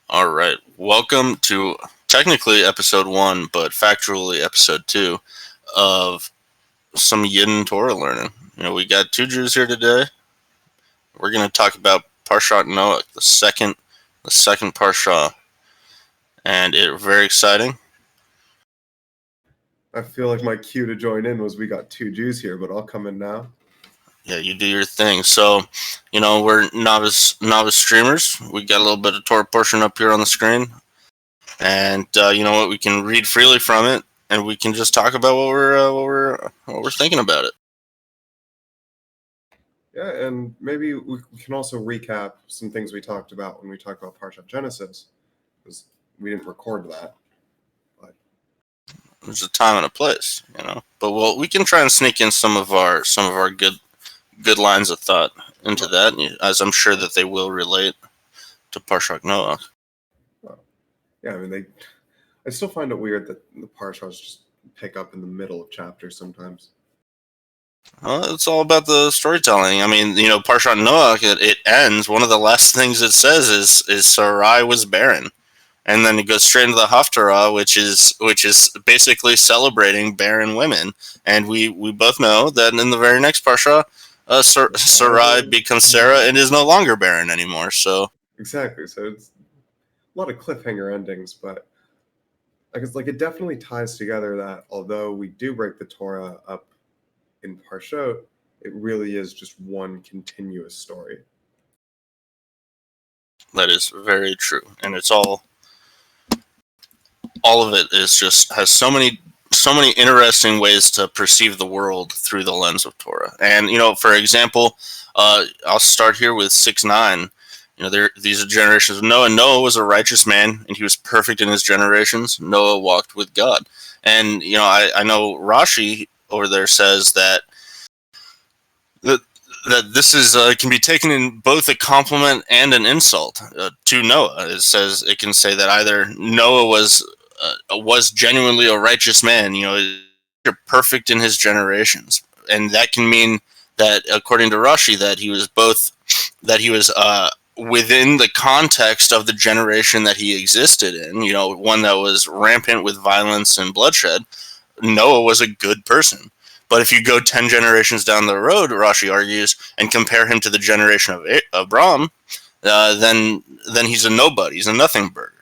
All right. Welcome to technically episode 1, but factually episode 2 of some Yidden Torah learning. We got 2 Jews here today. We're going to talk about Parshat Noach, the second Parsha, and it's very exciting. I feel like my cue to join in was we got 2 Jews here, but I'll come in now. Yeah, you do your thing. So, we're novice streamers. We got a little bit of Torah portion up here on the screen, and you know what? We can read freely from it, and we can just talk about what we're thinking about it. Yeah, and maybe we can also recap some things we talked about when we talked about Parshat Genesis, because we didn't record that. There's a time and a place, But we can try and sneak in some of our good lines of thought into that, as I'm sure that they will relate to Parshat Noach. Yeah, I mean, I still find it weird that the Parshas just pick up in the middle of chapters sometimes. Well, it's all about the storytelling. I mean, Parshat Noach, it ends. One of the last things it says is Sarai was barren. And then it goes straight into the Haftarah, which is basically celebrating barren women. And we both know that in the very next parsha, Sarai becomes Sarah and is no longer barren anymore. So exactly. So it's a lot of cliffhanger endings, but I guess it definitely ties together that although we do break the Torah up in Parshot, it really is just one continuous story. That is very true, and it's all of it is just has so many interesting ways to perceive the world through the lens of Torah. And for example, I'll start here with 6:9. These are generations of Noah. Noah was a righteous man, and he was perfect in his generations. Noah walked with God. And I know Rashi over there says that this is can be taken in both a compliment and an insult to Noah. It can say that either Noah was genuinely a righteous man, perfect in his generations, and that can mean that, according to Rashi, that he was within the context of the generation that he existed in, one that was rampant with violence and bloodshed. Noah was a good person. But if you go 10 generations down the road, Rashi argues, and compare him to the generation of Abraham, then he's a nobody. He's a nothing burger.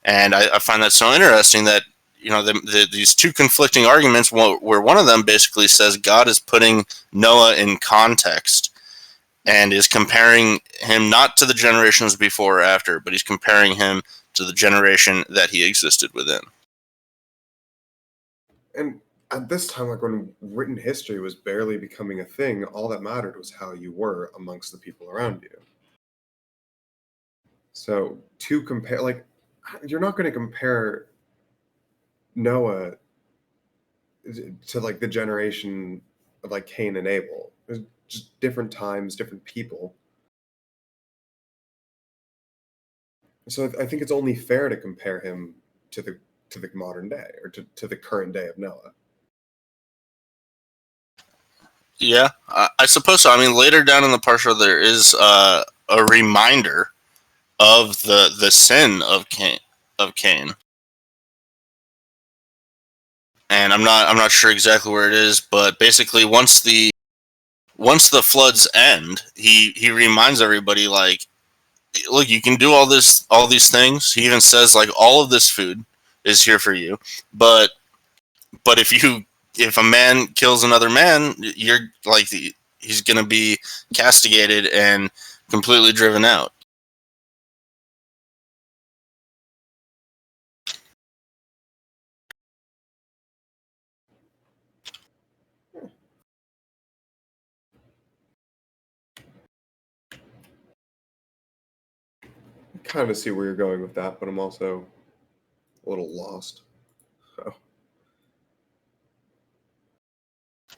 And I find that so interesting that these two conflicting arguments, where one of them basically says God is putting Noah in context and is comparing him not to the generations before or after, but he's comparing him to the generation that he existed within. And at this time, when written history was barely becoming a thing, all that mattered was how you were amongst the people around you. So to compare, you're not going to compare Noah to the generation of Cain and Abel. There's just different times, different people. So I think it's only fair to compare him to the modern day, or to the current day of Noah. Yeah, I suppose so. I mean, later down in the parsha, there is a reminder of the sin of Cain, and I'm not sure exactly where it is, but basically, once the floods end, he reminds everybody, look, you can do all these things. He even says, all of this food is here for you, but if a man kills another man, he's going to be castigated and completely driven out. I kind of see where you're going with that, but I'm also a little lost. So.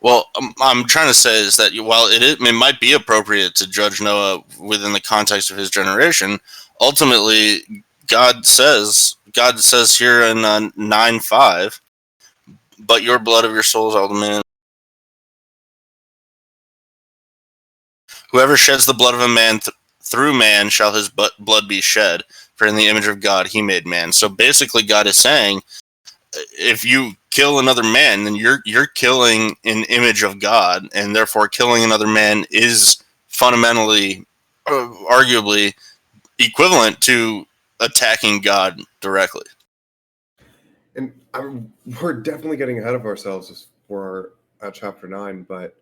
Well, I'm trying to say is that while it might be appropriate to judge Noah within the context of his generation, ultimately God says here in 9:5, but your blood of your souls I'll demand. Whoever sheds the blood of a man through man shall his blood be shed, for in the image of God he made man. So basically God is saying, if you kill another man, then you're killing an image of God, and therefore killing another man is fundamentally, arguably, equivalent to attacking God directly. And we're definitely getting ahead of ourselves for at chapter 9, but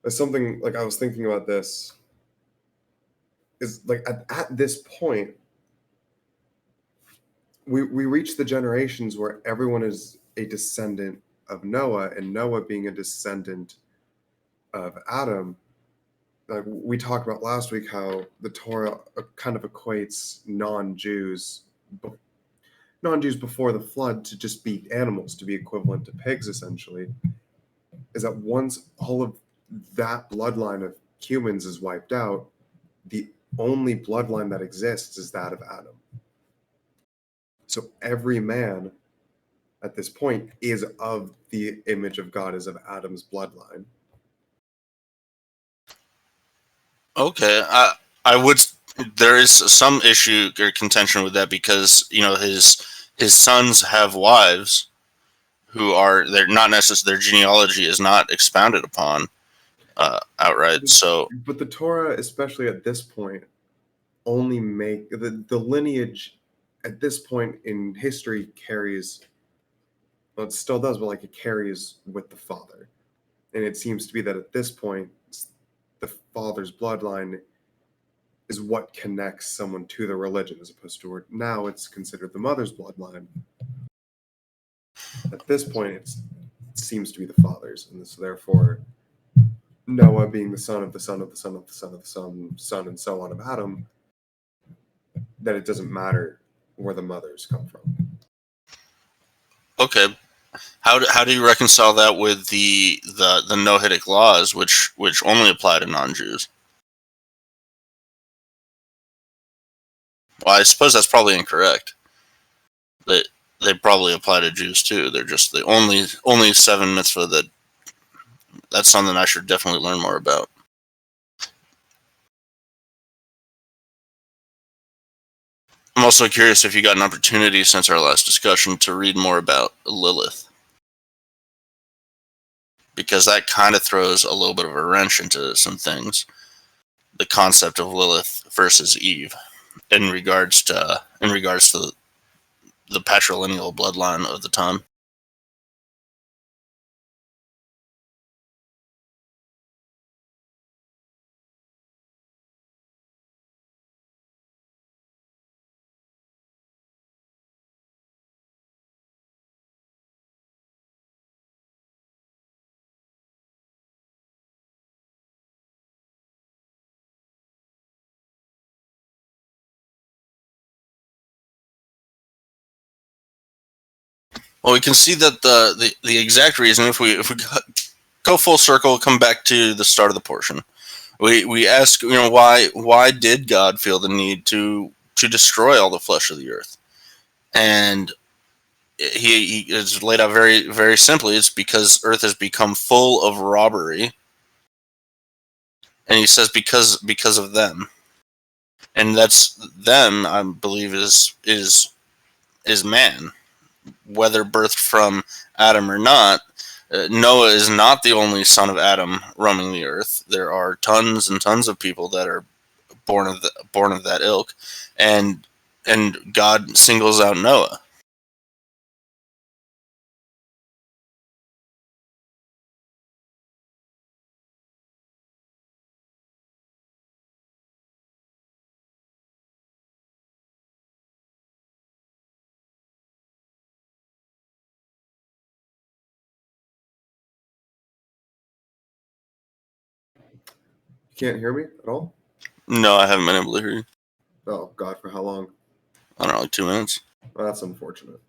there's something like I was thinking about this is like at this point, we reach the generations where everyone is a descendant of Noah, and Noah being a descendant of Adam. Like we talked about last week, how the Torah kind of equates non-Jews before the flood to just be animals, to be equivalent to pigs, essentially. Is that once all of that bloodline of humans is wiped out, the only bloodline that exists is that of Adam. So every man at this point is of the image of God, is of Adam's bloodline. Okay, I would. There is some issue or contention with that because his sons have wives who are they're not necessarily their genealogy is not expounded upon outright. So, But the Torah, especially at this point, only make the lineage at this point in history carries, well, it still does, but like it carries with the father. And it seems to be that at this point, the father's bloodline is what connects someone to the religion, as opposed to now it's considered the mother's bloodline. At this point, it seems to be the father's, and so therefore Noah being the son of the son of the son of the son of the son, and so on of Adam, that it doesn't matter where the mothers come from. okay, how do you reconcile that with the Noahitic laws, which only apply to non-Jews? Well, I suppose that's probably incorrect. They probably apply to Jews too. They're just the only 7 mitzvah that's something I should definitely learn more about. I'm also curious if you got an opportunity since our last discussion to read more about Lilith, because that kind of throws a little bit of a wrench into some things. The concept of Lilith versus Eve in regards to the patrilineal bloodline of the time. Well, we can see that the exact reason, if we go full circle, come back to the start of the portion. We ask, why did God feel the need to destroy all the flesh of the earth? And he is laid out very, very simply. It's because earth has become full of robbery, and he says because of them, and that's them. I believe is man, whether birthed from Adam or not. Noah is not the only son of Adam roaming the earth. There are tons and tons of people that are born of that ilk, and God singles out Noah. You can't hear me at all? No, I haven't been able to hear you. Oh God, for how long? I don't know, like 2 minutes. Well, that's unfortunate.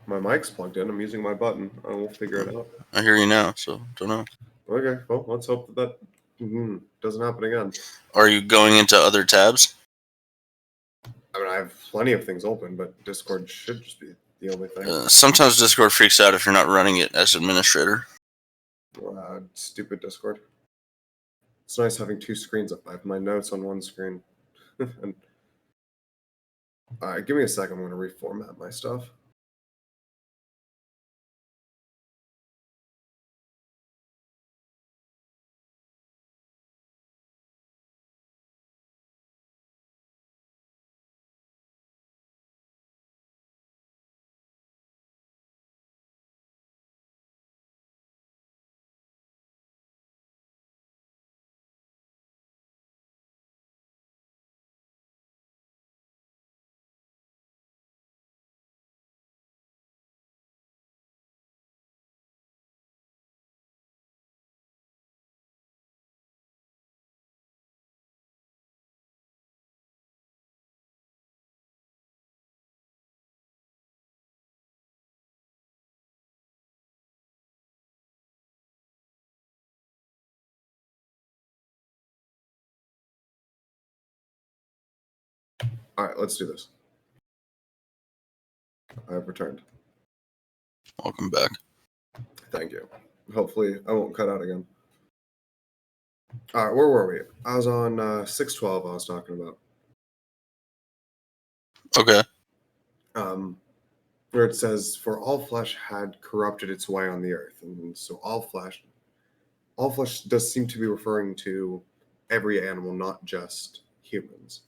My mic's plugged in. I'm using my button. I will figure it out. I hear you now, so don't know. Okay, well, let's hope that doesn't happen again. Are you going into other tabs? I mean, I have plenty of things open, but Discord should just be the only thing. Sometimes Discord freaks out if you're not running it as administrator. Stupid Discord. It's nice having two screens up. I have my notes on one screen. And, all right, give me a second. I'm going to reformat my stuff. All right, let's do this. I have returned. Welcome back. Thank you. Hopefully, I won't cut out again. All right, where were we? I was on 612. I was talking about. Okay. Where it says, "For all flesh had corrupted its way on the earth," and so all flesh does seem to be referring to every animal, not just humans.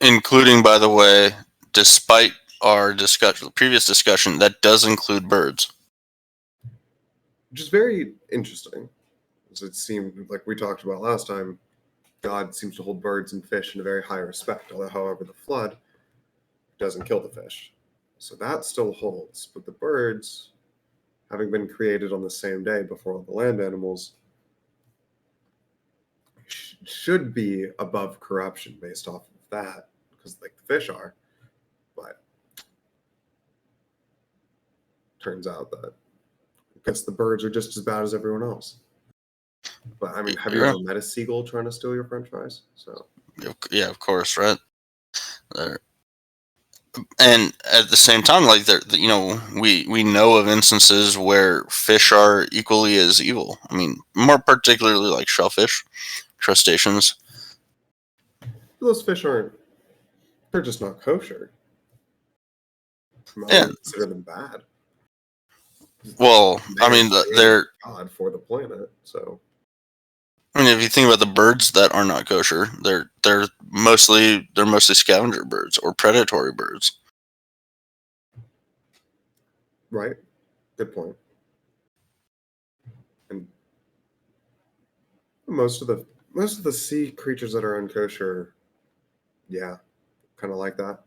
Including, by the way, despite our previous discussion, that does include birds. Which is very interesting. As it seemed like we talked about last time, God seems to hold birds and fish in a very high respect, although, however, the flood doesn't kill the fish. So that still holds. But the birds, having been created on the same day before all the land animals, should be above corruption based off of that, because like the fish are. But turns out that I guess the birds are just as bad as everyone else. But I mean, have you ever met a seagull trying to steal your French fries? So yeah, of course, right? And at the same time, like we know of instances where fish are equally as evil. I mean, more particularly like shellfish, crustaceans. those fish they're just not kosher. I Yeah. wouldn't consider them bad. Well, I mean, they're God for the planet. So I mean, if you think about the birds that are not kosher, they're mostly scavenger birds or predatory birds. right, good point. And most of the sea creatures that are unkosher, yeah, kind of like that.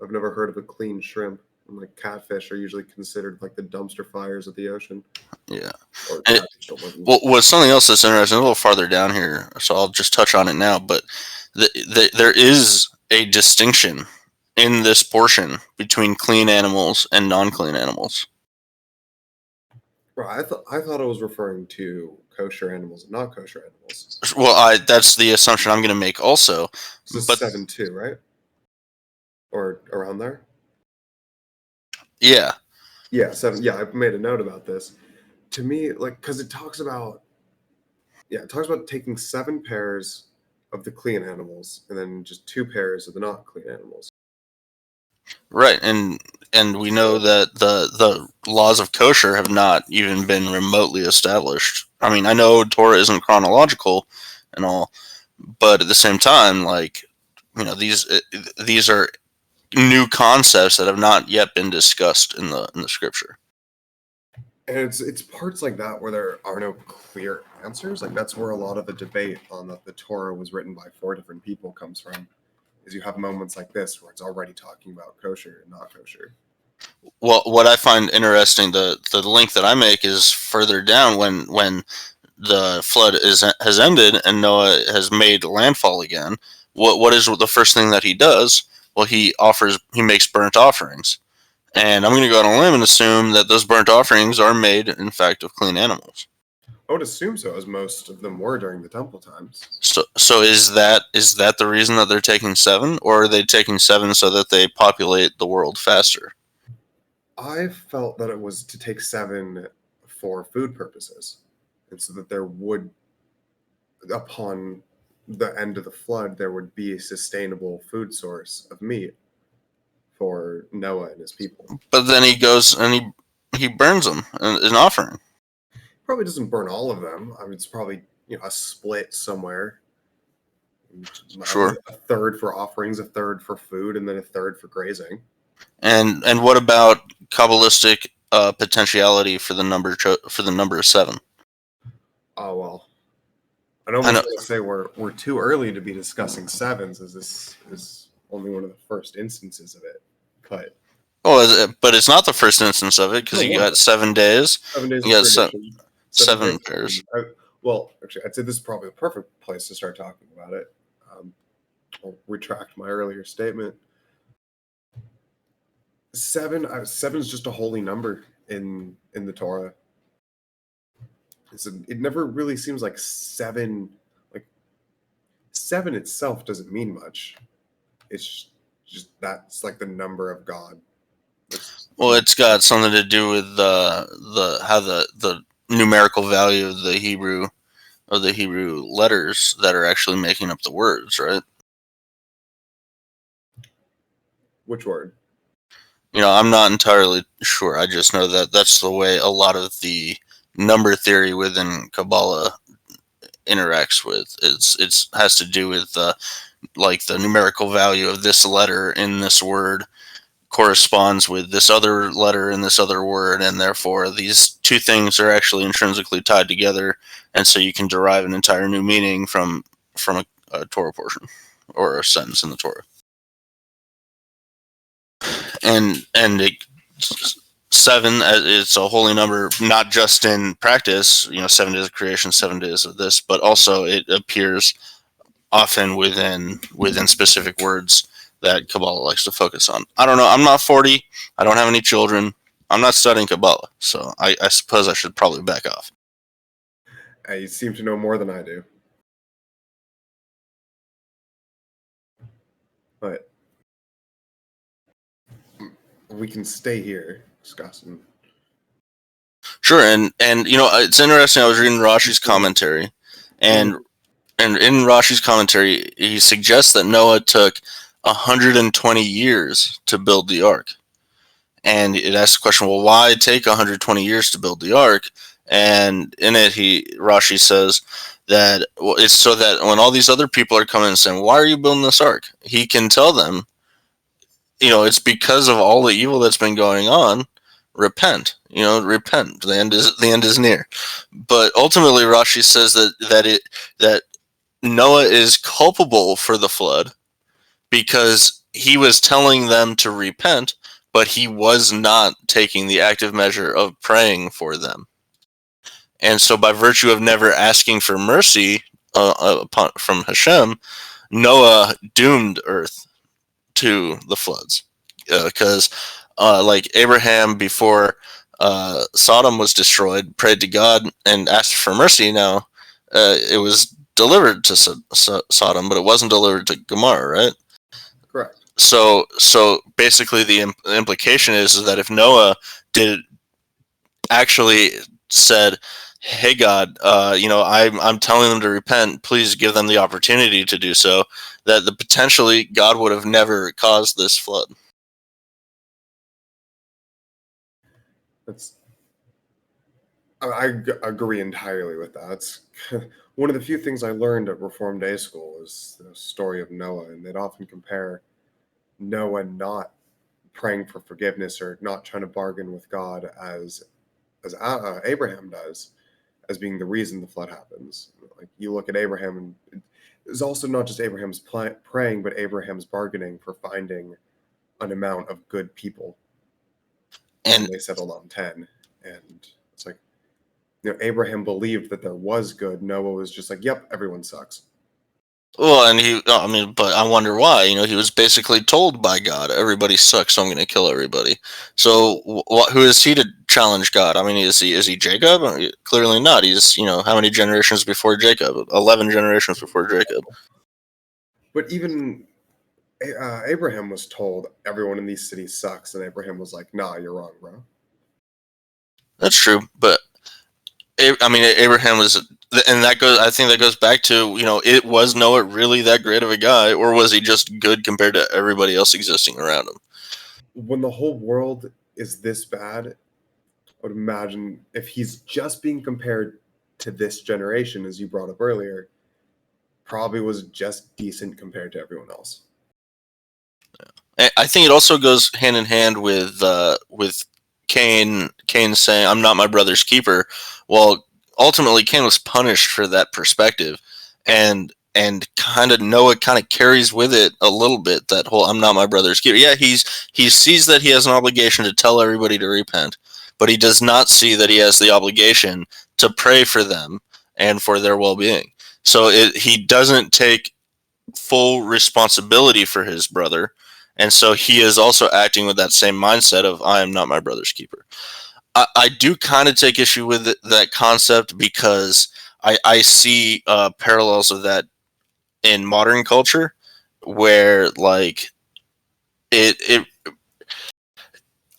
I've never heard of a clean shrimp. And like catfish are usually considered like the dumpster fires of the ocean. Yeah. Or And catfish don't live in- well, what's something else that's interesting, a little farther down here, so I'll just touch on it now, but there is a distinction in this portion between clean animals and non-clean animals. Right, I thought it was referring to kosher animals and not kosher animals. Well, that's the assumption I'm going to make also. So But 7-2, right? Or around there? yeah, Yeah, 7. Yeah, I've made a note about this. To me, like, because it talks about taking 7 pairs of the clean animals and then just 2 pairs of the not clean animals. right, and we know that the laws of kosher have not even been remotely established. I mean, I know Torah isn't chronological and all, but at the same time, like, these are new concepts that have not yet been discussed in the scripture. And it's parts like that where there are no clear answers. Like that's where a lot of the debate on that the Torah was written by 4 different people comes from. Is you have moments like this where it's already talking about kosher and not kosher. Well, what I find interesting, the link that I make is further down when the flood has ended and Noah has made landfall again. What is the first thing that he does? Well, he makes burnt offerings. And I'm going to go on a limb and assume that those burnt offerings are made, in fact, of clean animals. I would assume so, as most of them were during the temple times. So is that the reason that they're taking 7, or are they taking 7 so that they populate the world faster? I felt that it was to take 7 for food purposes. and so that there would, upon the end of the flood, there would be a sustainable food source of meat for Noah and his people. But then he goes and he burns them as an offering. Probably doesn't burn all of them. I mean, it's probably a split somewhere. Sure. A third for offerings, a third for food, and then a third for grazing. And what about Kabbalistic potentiality for the number of 7? Oh well, I'd I almost know. want to say we're too early to be discussing sevens, as this is only one of the first instances of it. But But it's not the first instance of it because you got 7 days. 7 days You of got tradition, 7 days. pairs. Well, actually, I'd say this is probably the perfect place to start talking about it. I'll retract my earlier statement. Seven is just a holy number in the Torah. It never really seems like seven. Like seven itself doesn't mean much. It's just that's like the number of God. Well, it's got something to do with the numerical value of the Hebrew letters that are actually making up the words, right? Which word? I'm not entirely sure. I just know that that's the way a lot of the number theory within Kabbalah interacts with. It's has to do with like the numerical value of this letter in this word corresponds with this other letter in this other word, and therefore these two things are actually intrinsically tied together, and so you can derive an entire new meaning from a Torah portion or a sentence in the Torah. And 7, it's a holy number, not just in practice. 7 days of creation, 7 days of this, but also it appears often within specific words that Kabbalah likes to focus on. I don't know. I'm not 40. I don't have any children. I'm not studying Kabbalah, so I suppose I should probably back off. You seem to know more than I do. But we can stay here discussing. Sure, and it's interesting. I was reading Rashi's commentary, and in Rashi's commentary, he suggests that Noah took 120 years to build the ark. And it asks the question, well, why take 120 years to build the ark? And in it, Rashi says that it's so that when all these other people are coming and saying, why are you building this ark? He can tell them, it's because of all the evil that's been going on. Repent, repent. The end is near. But ultimately, Rashi says that Noah is culpable for the flood because he was telling them to repent, but he was not taking the active measure of praying for them. And so, by virtue of never asking for mercy from Hashem, Noah doomed Earth to the floods. Because, like Abraham before Sodom was destroyed, prayed to God and asked for mercy. Now, it was delivered to Sodom, but it wasn't delivered to Gomorrah, right? Correct. So basically, the implication is that if Noah did actually said, "Hey God, I'm telling them to repent. Please give them the opportunity to do so," that potentially God would have never caused this flood. I agree entirely with that. It's one of the few things I learned at Reform Day School is the story of Noah, and they'd often compare Noah not praying for forgiveness or not trying to bargain with God as Abraham does, as being the reason the flood happens. Like you look at Abraham, and it's also not just Abraham's praying, but Abraham's bargaining for finding an amount of good people. And they settled on 10, and it's like, Abraham believed that there was good. Noah was just like, "Yep, everyone sucks." Well, and but I wonder why. He was basically told by God, "Everybody sucks, so I'm going to kill everybody." So, who is he to challenge God? I mean, is he Jacob? Clearly not. He's how many generations before Jacob? 11 generations before Jacob. But even Abraham was told everyone in these cities sucks, and Abraham was like, "Nah, you're wrong, bro." That's true, but I mean, Abraham was, and that goes. I think that goes back to, it was Noah really that great of a guy, or was he just good compared to everybody else existing around him? When the whole world is this bad, I would imagine if he's just being compared to this generation, as you brought up earlier, probably was just decent compared to everyone else. I think it also goes hand in hand with Cain. Cain saying, "I'm not my brother's keeper." Well, ultimately, Cain was punished for that perspective, and kind of Noah kind of carries with it a little bit that whole "I'm not my brother's keeper." Yeah, he sees that he has an obligation to tell everybody to repent, but he does not see that he has the obligation to pray for them and for their well-being. So he doesn't take full responsibility for his brother, and so he is also acting with that same mindset of I am not my brother's keeper. I do kind of take issue with that concept because I see parallels of that in modern culture, where like it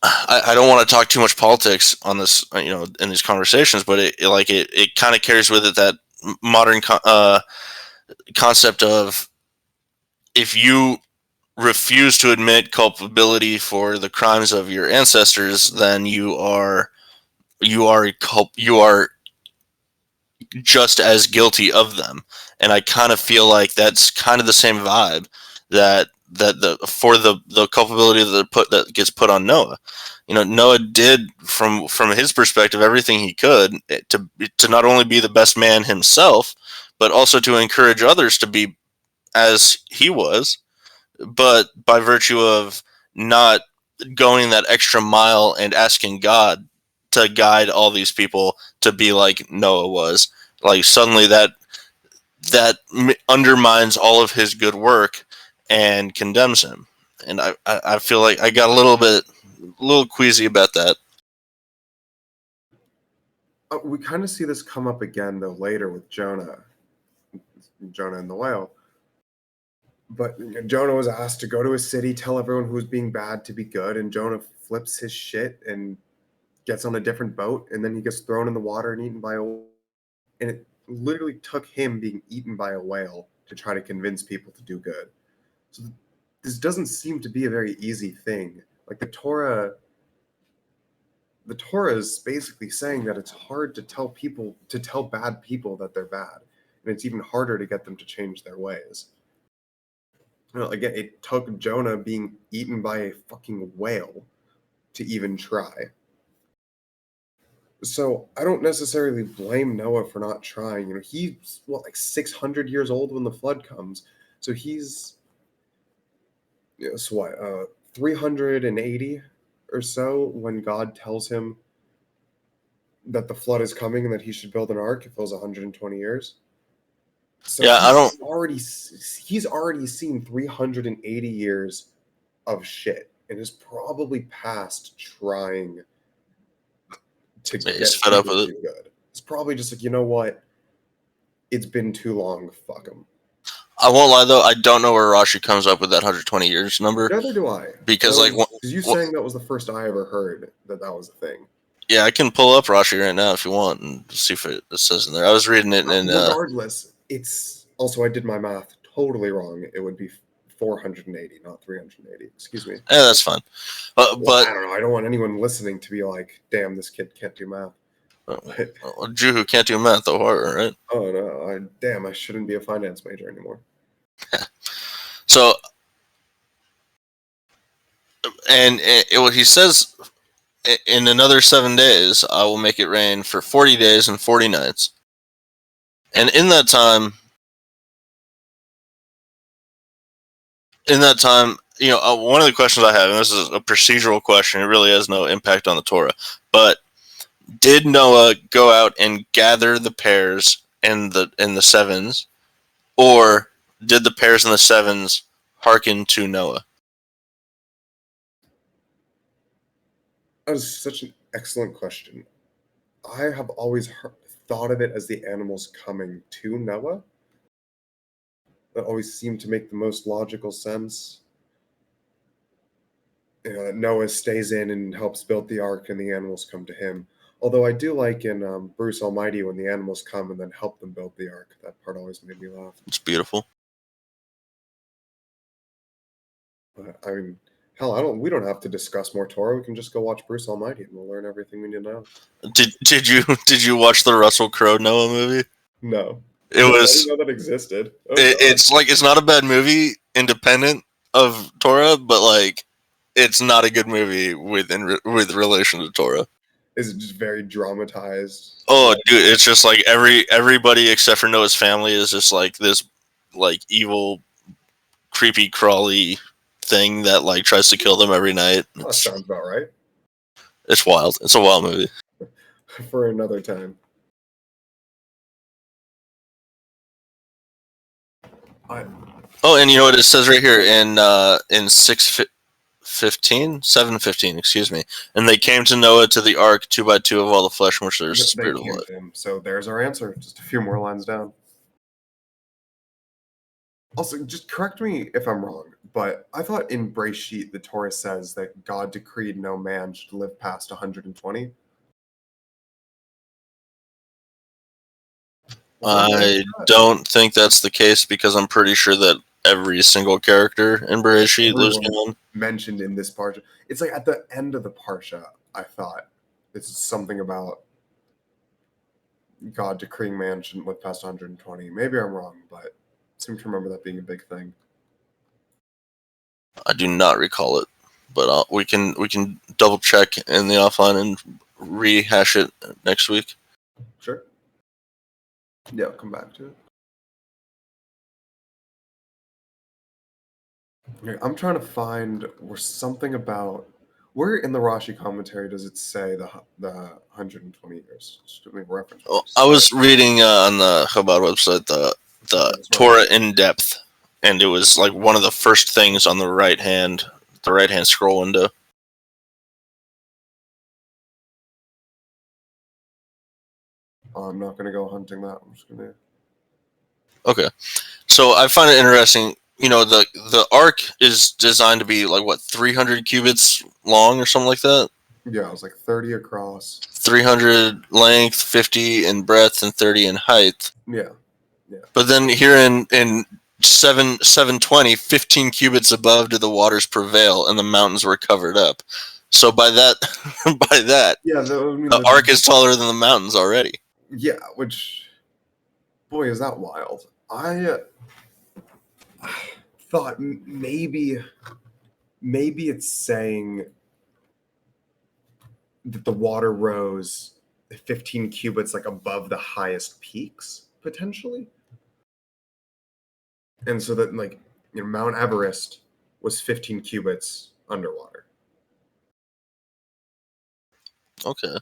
I don't want to talk too much politics on this, in these conversations, but it kind of carries with it that modern concept of, if you refuse to admit culpability for the crimes of your ancestors, then you are just as guilty of them. And I kind of feel like that's kind of the same vibe that the culpability that gets put on Noah. Noah did, from his perspective, everything he could to not only be the best man himself, but also to encourage others to be as he was, but by virtue of not going that extra mile and asking God to guide all these people to be like Noah was, like suddenly that undermines all of his good work and condemns him. And I feel like I got a little queasy about that. We kind of see this come up again though later with Jonah and the whale. But Jonah was asked to go to a city, tell everyone who was being bad to be good, and Jonah flips his shit and gets on a different boat, and then he gets thrown in the water and eaten by a whale. And it literally took him being eaten by a whale to try to convince people to do good. So this doesn't seem to be a very easy thing. Like the Torah is basically saying that it's hard to tell bad people that they're bad, and it's even harder to get them to change their ways. Again, it took Jonah being eaten by a fucking whale to even try. So I don't necessarily blame Noah for not trying. He's like 600 years old when the flood comes, so he's so what 380 or so when God tells him that the flood is coming and that he should build an ark if it was 120 years. So Yeah, I don't. he's already seen 380 years of shit and is probably past trying to He's get fed up people with to it. do good. It's probably just like, you know what? It's been too long. Fuck them. I won't lie though. I don't know where Rashi comes up with that 120 years number, Neither do I. because That like, was because you saying that was the first I ever heard that was a thing. yeah, I can pull up Rashi right now if you want and see if it says in there. I was reading it in. Regardless, it's also I did my math totally wrong. It would be 480, not 380. Excuse me. That's fine. Well, But I don't know. I don't want anyone listening to be like, "Damn, this kid can't do math." But a Jew who can't do math, though, hard, right? oh no, damn, I shouldn't be a finance major anymore. So, and what he says, in another 7 days, I will make it rain for 40 days and 40 nights. And in that time, one of the questions I have, and this is a procedural question, it really has no impact on the Torah, but did Noah go out and gather the pairs in the sevens, or did the pairs in the sevens hearken to Noah? That is such an excellent question. I have always thought of it as the animals coming to Noah. That always seemed to make the most logical sense. That Noah stays in and helps build the ark, and the animals come to him. Although I do like in Bruce Almighty when the animals come and then help them build the ark. That part always made me laugh. It's beautiful. But I mean, hell, I don't. We don't have to discuss more Torah. We can just go watch Bruce Almighty, and we'll learn everything we need to know. Did you watch the Russell Crowe Noah movie? No, It I was didn't know that existed. Oh it, God, it's like it's not a bad movie independent of Torah, but like it's not a good movie with relation to Torah. is it just very dramatized? Oh, Like, dude, it's just like everybody except for Noah's family is just like this like evil, creepy, crawly thing that like tries to kill them every night. well, that sounds about right. It's wild. It's a wild movie. For another time. I, Oh, and you know what it says right here in 7:15, excuse me. And they came to Noah to the ark 2 by 2 of all the flesh in which there is the they spirit of came life. to him. So there's our answer. Just a few more lines down. Also, just correct me if I'm wrong, but I thought in Breshit the Torah says that God decreed no man should live past 120. Was I wrong I about that? don't think that's the case because I'm pretty sure that every single character in Bereshit lives Everyone beyond. mentioned in this parsha. It's like at the end of the parsha, I thought it's something about God decreeing man shouldn't live past 120. Maybe I'm wrong, but I seem to remember that being a big thing. I do not recall it, but we can double check in the offline and rehash it next week. Sure. Yeah, I'll come back to it. Okay, I'm trying to find where something about where in the Rashi commentary does it say the 120 years? Just give me a reference. Oh, I was reading on the Chabad website the That's right. Torah in depth, and it was like one of the first things on the right hand scroll window. I'm not gonna go hunting that. I'm just gonna. Okay, so I find it interesting. You know, the ark is designed to be like what 300 cubits long or something like that. Yeah, it was like 30 across. 300 length, 50 in breadth, and 30 in height. Yeah. But then here in 720, 15 cubits above did the waters prevail, and the mountains were covered up. So by that by that, Yeah, I mean, the ark is taller than the mountains already. yeah, which, boy, is that wild. I thought maybe it's saying that the water rose 15 cubits like above the highest peaks potentially, and so that like Mount Everest was 15 cubits underwater. Okay.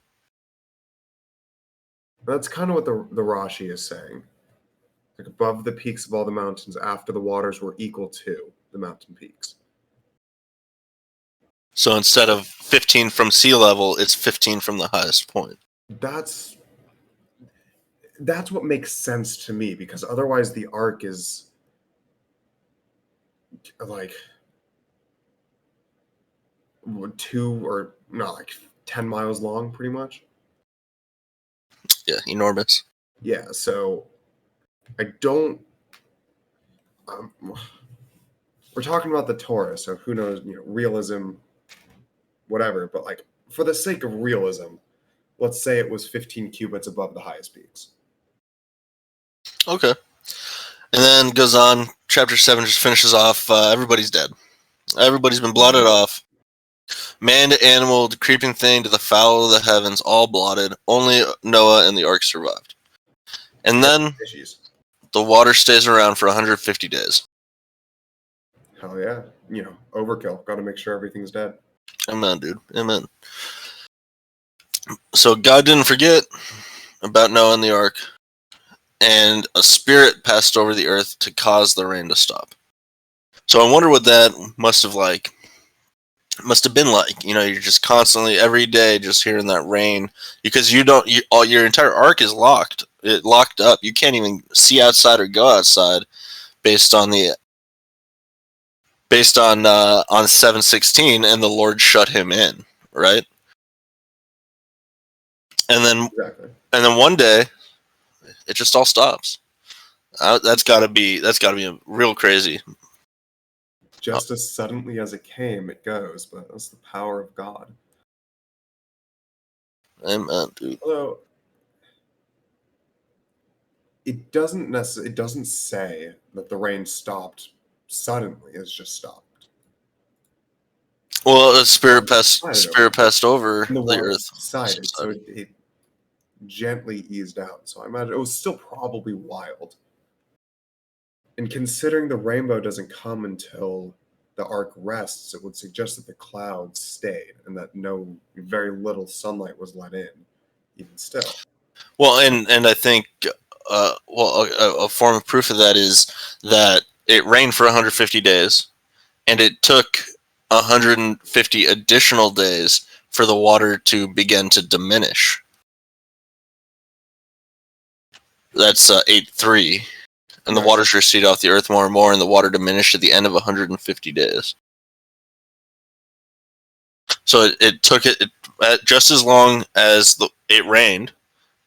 That's kind of what the Rashi is saying. Like above the peaks of all the mountains after the waters were equal to the mountain peaks. So instead of 15 from sea level, it's 15 from the highest point. That's what makes sense to me because otherwise the arc is like 2 or not like 10 miles long pretty much. Yeah, enormous. Yeah, so I don't we're talking about the Torah, so who knows, realism, whatever, but like for the sake of realism, let's say it was 15 cubits above the highest peaks. Okay. And then goes on, chapter 7 just finishes off, everybody's dead. Everybody's been blotted off. Man to animal, to creeping thing, to the fowl of the heavens, all blotted. Only Noah and the ark survived. And then Issues. the water stays around for 150 days. Hell yeah. Overkill. Got to make sure everything's dead. Amen, dude. Amen. So God didn't forget about Noah and the ark, and a spirit passed over the earth to cause the rain to stop. So I wonder what that must have been like. You're just constantly every day just hearing that rain because your entire ark is locked. It locked up. You can't even see outside or go outside based on 7:16, and the Lord shut him in, right? and then Exactly. one day it just all stops. That's got to be real crazy. Just as suddenly as it came, it goes. But that's the power of God. Amen, dude. Although it doesn't say that the rain stopped suddenly. It's just stopped. Well, the Subsided over, spirit passed over and the the water earth. subsided, so it gently eased out. So I imagine it was still probably wild. And considering the rainbow doesn't come until the ark rests, it would suggest that the clouds stayed and that very little sunlight was let in, even still. Well, and I think a form of proof of that is that it rained for 150 days, and it took 150 additional days for the water to begin to diminish. That's 8:3, and the Nice. waters receded off the earth more and more, and the water diminished at the end of 150 days. So it took just as long as it rained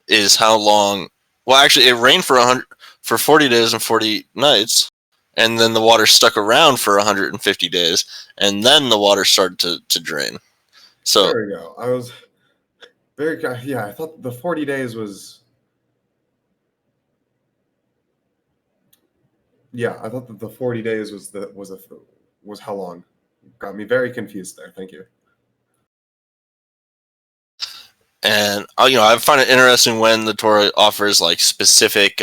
is how long. Well, actually, it rained for 40 days and 40 nights, and then the water stuck around for 150 days, and then the water started to drain. So There we go. I was yeah. I thought the 40 days was yeah. I thought that the 40 days was how long? Got me very confused there. Thank you. and I find it interesting when the Torah offers like specific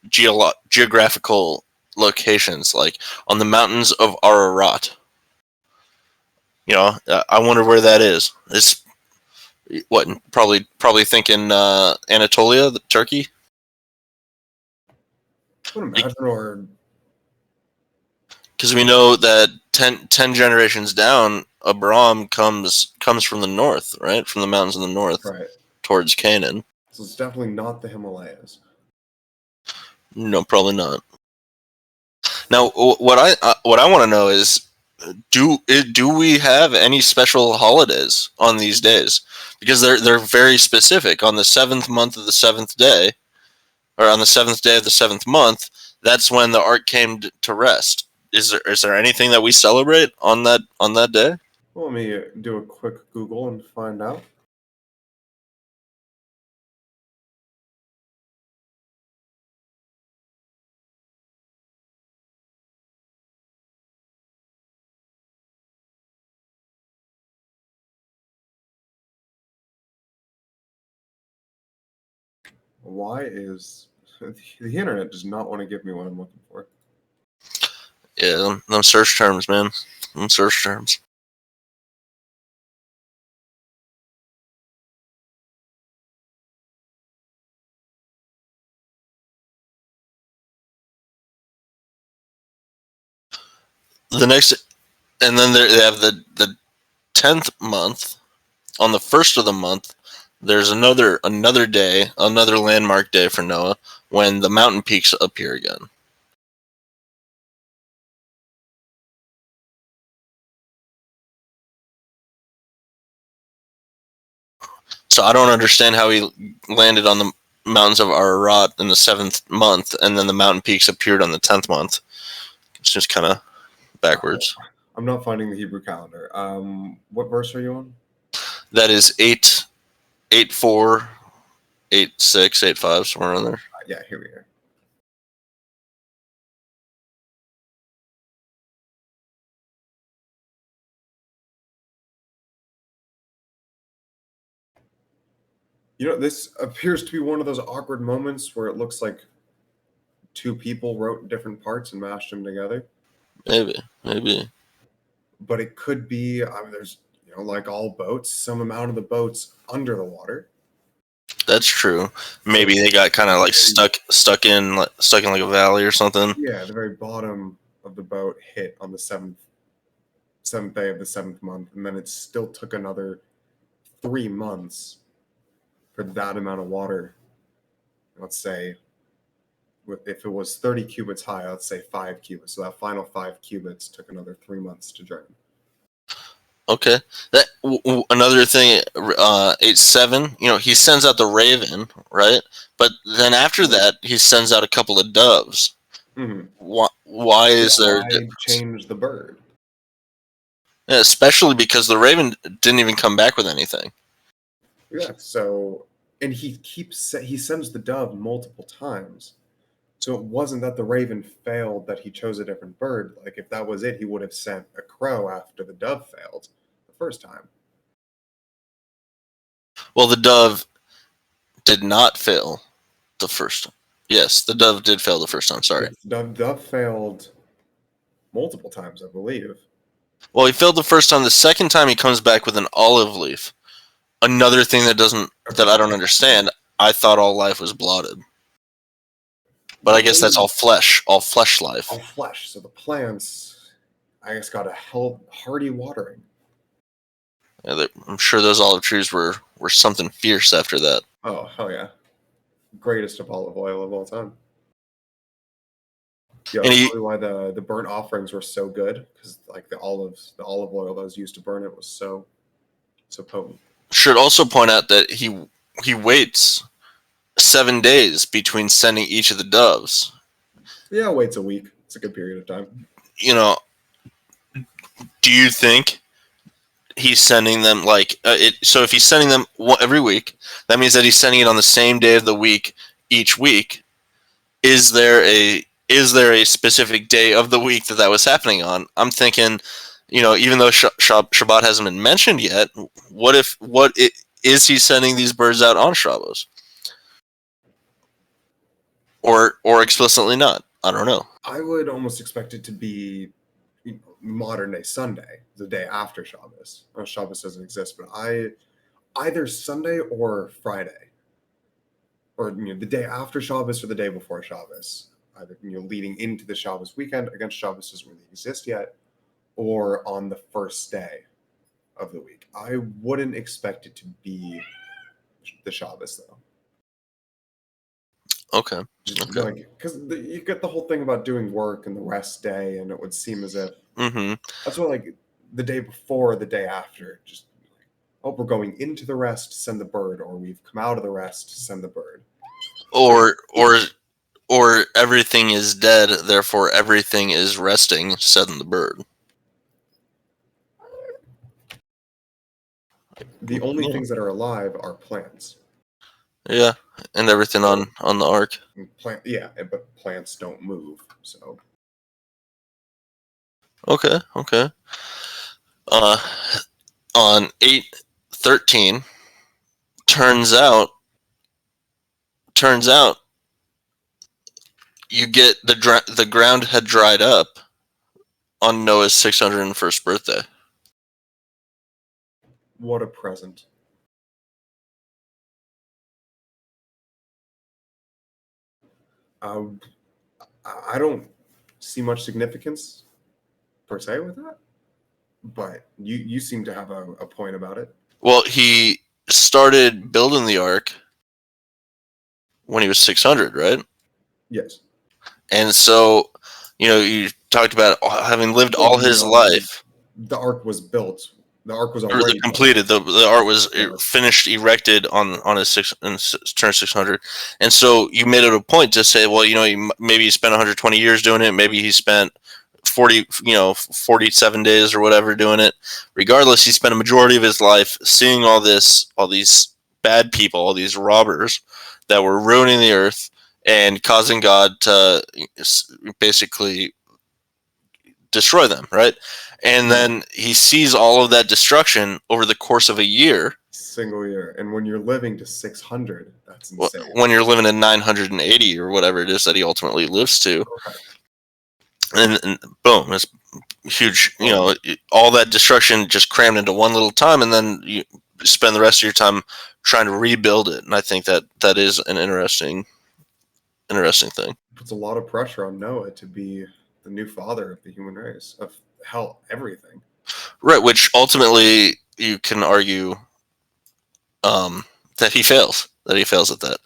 geographical locations, like on the mountains of Ararat. I wonder where that is. It's what probably thinking Anatolia, Turkey. I would imagine, or Because we know that 10 generations down, Abram comes from the north, right? From the mountains in the north right. towards Canaan. So it's definitely not the Himalayas. No, probably not. Now, what I want to know is, do we have any special holidays on these days? Because they're very specific. On the seventh month of the seventh day, or on the seventh day of the seventh month, that's when the ark came to rest. Is there anything that we celebrate on that day? Well, let me do a quick Google and find out. Why is the internet does not want to give me what I'm looking for? Yeah, them search terms, man. Them search terms. The next, and then they have the 10th month. On the first of the month, there's another day, another landmark day for Noah, when the mountain peaks appear again. So I don't understand how he landed on the mountains of Ararat in the 7th month, and then the mountain peaks appeared on the 10th month. It's just kind of backwards. I'm not finding the Hebrew calendar. What verse are you on? That is 8:4, 8:6, 8:5, somewhere around there. Yeah, here we are. This appears to be one of those awkward moments where it looks like two people wrote different parts and mashed them together. Maybe. But it could be, I mean, there's, like all boats, some amount of the boat's under the water. That's true. Maybe they got kind of like stuck in like a valley or something. Yeah, the very bottom of the boat hit on the seventh day of the seventh month, and then it still took another 3 months for that amount of water. Let's say, if it was 30 cubits high, let's say 5 cubits. So that final 5 cubits took another 3 months to drain. Okay. Another thing, 8:7. He sends out the raven, right? But then after Mhm. that, he sends out a couple of doves. Mhm. Why Yeah, is there a why difference? change the bird? Yeah, especially because the raven didn't even come back with anything. Yeah, so and he sends the dove multiple times. So it wasn't that the raven failed that he chose a different bird. Like if that was it, he would have sent a crow after the dove failed the first time. Well, the dove did not fail the first time. Yes, the dove did fail the first time. Sorry. Yes, dove failed multiple times, I believe. Well, he failed the first time. The second time, he comes back with an olive leaf. Another thing that Okay, I don't understand. I thought all life was blotted, but I the guess that's only all flesh life. all flesh. So the plants, I guess, got a hearty watering. Yeah, I'm sure those olive trees were something fierce after that. Oh hell yeah, greatest of olive oil of all time. Yeah, And that's he probably why the burnt offerings were so good because like the olive oil that was used to burn it was so potent. should also point out that he waits 7 days between sending each of the doves. Yeah, waits a week. It's a good period of time. You know, do you think he's sending them like it? So if he's sending them every week, that means that he's sending it on the same day of the week each week. Is there a specific day of the week that was happening on? I'm thinking, even though Shabbat hasn't been mentioned yet, is he sending these birds out on Shabbos or explicitly not? I don't know. I would almost expect it to be modern day Sunday, the day after Shabbos. Shabbos doesn't exist, but I either Sunday or Friday, or the day after Shabbos or the day before Shabbos. Either leading into the Shabbos weekend against Shabbos doesn't really exist yet, or on the first day of the week. I wouldn't expect it to be the Shabbos though. Okay. Just Okay. like because you get the whole thing about doing work and the rest day, and it would seem as if Mm-hmm. that's what like the day before, the day after, just like, oh, we're going into the rest, send the bird, or we've come out of the rest, send the bird. But Or everything is dead, therefore everything is resting, said the bird. the only Yeah. things that are alive are plants. Yeah, and everything So on the ark. yeah, but plants don't move. So Okay, okay. Uh, on 8:13, turns out turns out you get the ground had dried up on Noah's 601st birthday. what a present. Um, I don't see much significance per se with that, but you seem to have a point about it. Well, he started building the ark when he was 600, right? Yes. And so, you talked about having lived Well, all his life. the ark was built. The ark was Or the already built. completed the art was Yeah. finished erected on his turn 600, and so you made it a point to say, well, maybe he spent 120 years doing it, maybe he spent 47 days or whatever doing it. Regardless, he spent a majority of his life seeing all these bad people, all these robbers that were ruining the earth and causing God to basically destroy them, right? And Mhm. then he sees all of that destruction over the course of a year. Single year, and when you're living to 600, that's insane. When you're living in 980 or whatever it is that he ultimately lives to, Right. and boom, it's huge. Oh, All that destruction just crammed into one little time, and then you spend the rest of your time trying to rebuild it. And I think that is an interesting thing, puts a lot of pressure on Noah to be the new father of the human race, of hell, everything. right? Which ultimately you can argue that he fails. That he fails at that.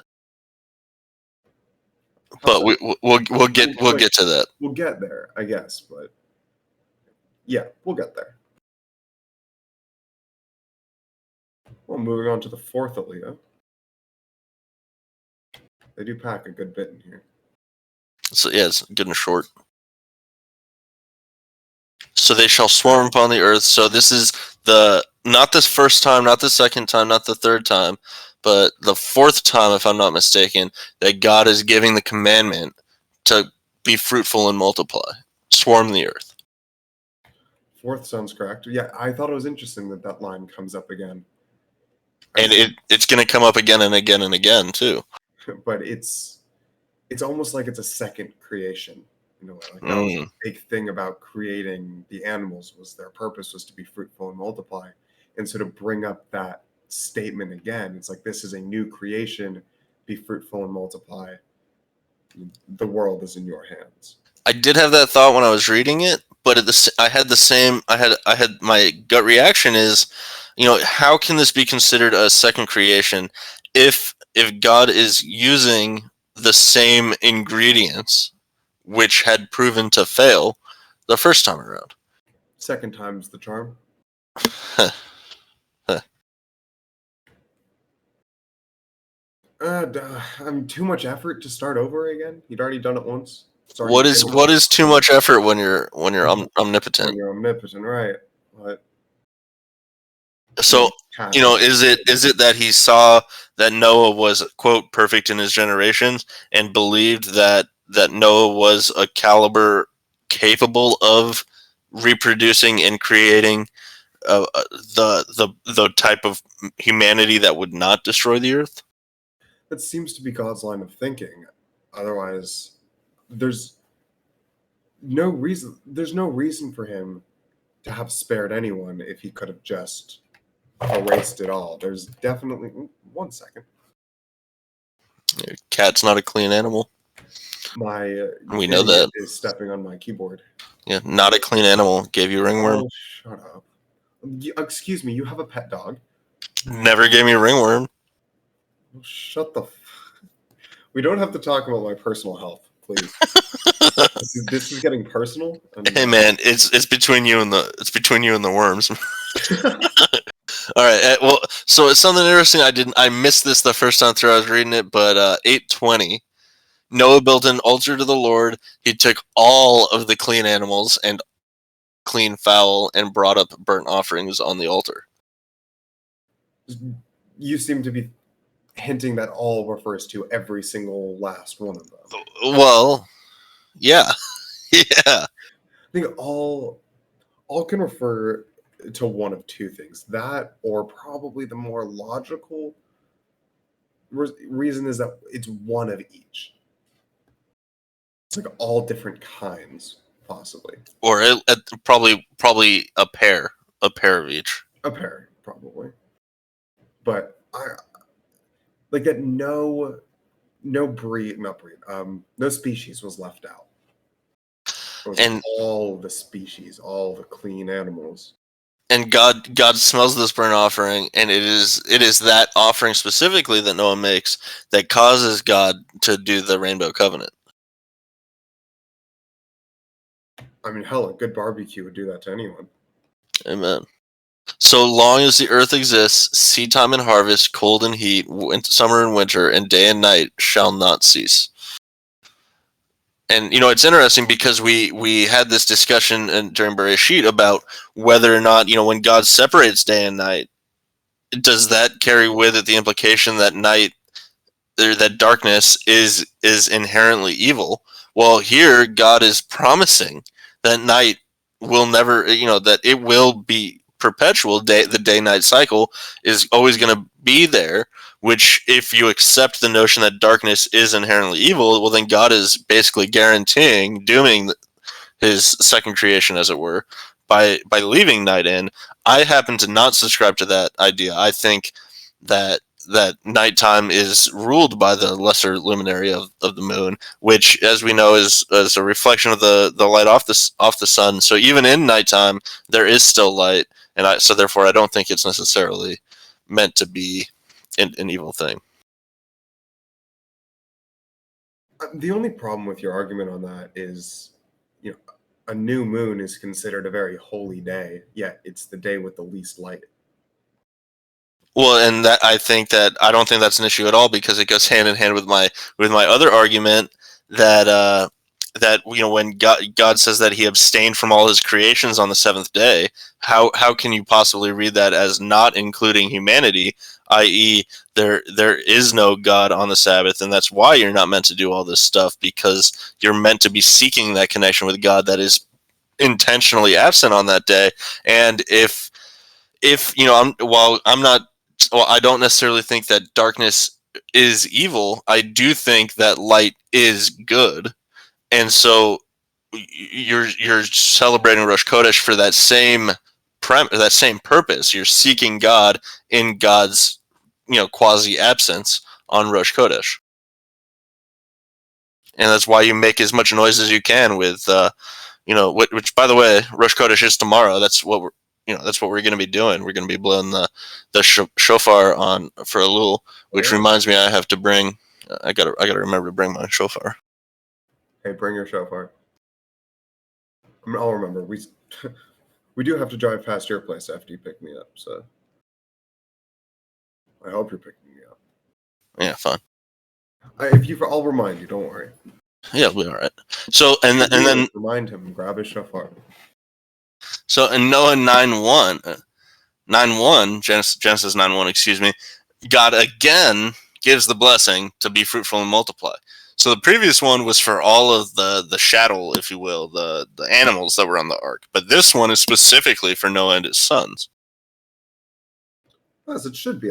How But so? we'll I get mean, 'cause, we'll like get to that. we'll get there, I guess, but yeah, we'll get there. Well, moving on to the fourth Aliyah. They do pack a good bit in here. So yeah, it's good and short. So they shall swarm upon the earth. So this is not this first time, not the second time, not the third time, but the fourth time, if I'm not mistaken, that God is giving the commandment to be fruitful and multiply, swarm the earth. Fourth sounds correct. Yeah, I thought it was interesting that that line comes up again. And it's going to come up again and again and again too. But it's almost like it's a second creation in a way. Like that was the big thing about creating the animals, was their purpose was to be fruitful and multiply. And so to bring up that statement again, it's like, this is a new creation, be fruitful and multiply. The world is in your hands. I did have that thought when I was reading it, but I had the same. I had my gut reaction is, how can this be considered a second creation if God is using the same ingredients which had proven to fail the first time around? Second time's the charm. Too much effort to start over again. You'd already done it once. What is too much effort when you're omnipotent? When you're omnipotent, right? But so is it that he saw that Noah was, quote, perfect in his generations, and believed that Noah was a caliber capable of reproducing and creating the type of humanity that would not destroy the earth? That seems to be God's line of thinking. Otherwise, there's no reason for him to have spared anyone if he could have just erased it all. There's definitely 1 second. Your cat's not a clean animal. My we know that is stepping on my keyboard. Yeah, not a clean animal. Gave you ringworm. Oh, shut up. Excuse me, you have a pet dog? Never gave me ringworm. Shut the. We don't have to talk about my personal health, please. This is getting personal. Hey man, it's between you and the worms. All right. Well, so it's something interesting. I missed this the first time through. I was reading it, but 8:20. Noah built an altar to the Lord. He took all of the clean animals and clean fowl and brought up burnt offerings on the altar. You seem to be hinting that all refers to every single last one of them. Well, yeah. Yeah. I think all can refer to one of two things. That, or probably the more logical reason, is that it's one of each. It's like all different kinds, possibly. Or probably a pair of each. A pair, probably. But like that no species was left out. It was And all the species, all the clean animals. And God smells this burnt offering, and it is that offering specifically that Noah makes that causes God to do the rainbow covenant. I mean, hell, a good barbecue would do that to anyone. Amen. So long as the earth exists, seed time and harvest, cold and heat, summer and winter, and day and night shall not cease. And it's interesting because we had this discussion during Bereshit about whether or not, when God separates day and night, does that carry with it the implication that that darkness is inherently evil? Well, here God is promising that night will never, that it will be perpetual. The day-night cycle is always going to be there, which, if you accept the notion that darkness is inherently evil, well, then God is basically guaranteeing dooming his second creation, as it were, by leaving night in. I happen to not subscribe to that idea. I think that nighttime is ruled by the lesser luminary of the moon, which, as we know, is a reflection of the light off the sun. So even in nighttime, there is still light, and so therefore I don't think it's necessarily meant to be an evil thing. The only problem with your argument on that is, a new moon is considered a very holy day, yet it's the day with the least light. Well, and that I don't think that's an issue at all, because it goes hand in hand with my other argument that when God says that He abstained from all His creations on the seventh day, how can you possibly read that as not including humanity, i.e., there is no God on the Sabbath, and that's why you're not meant to do all this stuff, because you're meant to be seeking that connection with God that is intentionally absent on that day. And if I don't necessarily think that darkness is evil, I do think that light is good. And so you're celebrating Rosh Chodesh for that same purpose. You're seeking God in God's quasi absence on Rosh Chodesh, and that's why you make as much noise as you can with which, by the way, Rosh Chodesh is tomorrow. That's what we're going to be doing. We're going to be blowing the shofar on for Elul, which reminds me I have to bring. I gotta remember to bring my shofar. Hey, bring your shofar. I'll remember. We do have to drive past your place after you pick me up, so I hope you're picking me up. Yeah, fine. I'll remind you. Don't worry. Yeah, we'll be all right. So and then remind him, grab his shofar. So in Noah 9:1, Genesis 9:1, excuse me, God again gives the blessing to be fruitful and multiply. So the previous one was for all of the chattel, if you will, the animals that were on the ark. But this one is specifically for Noah and his sons. As it should be.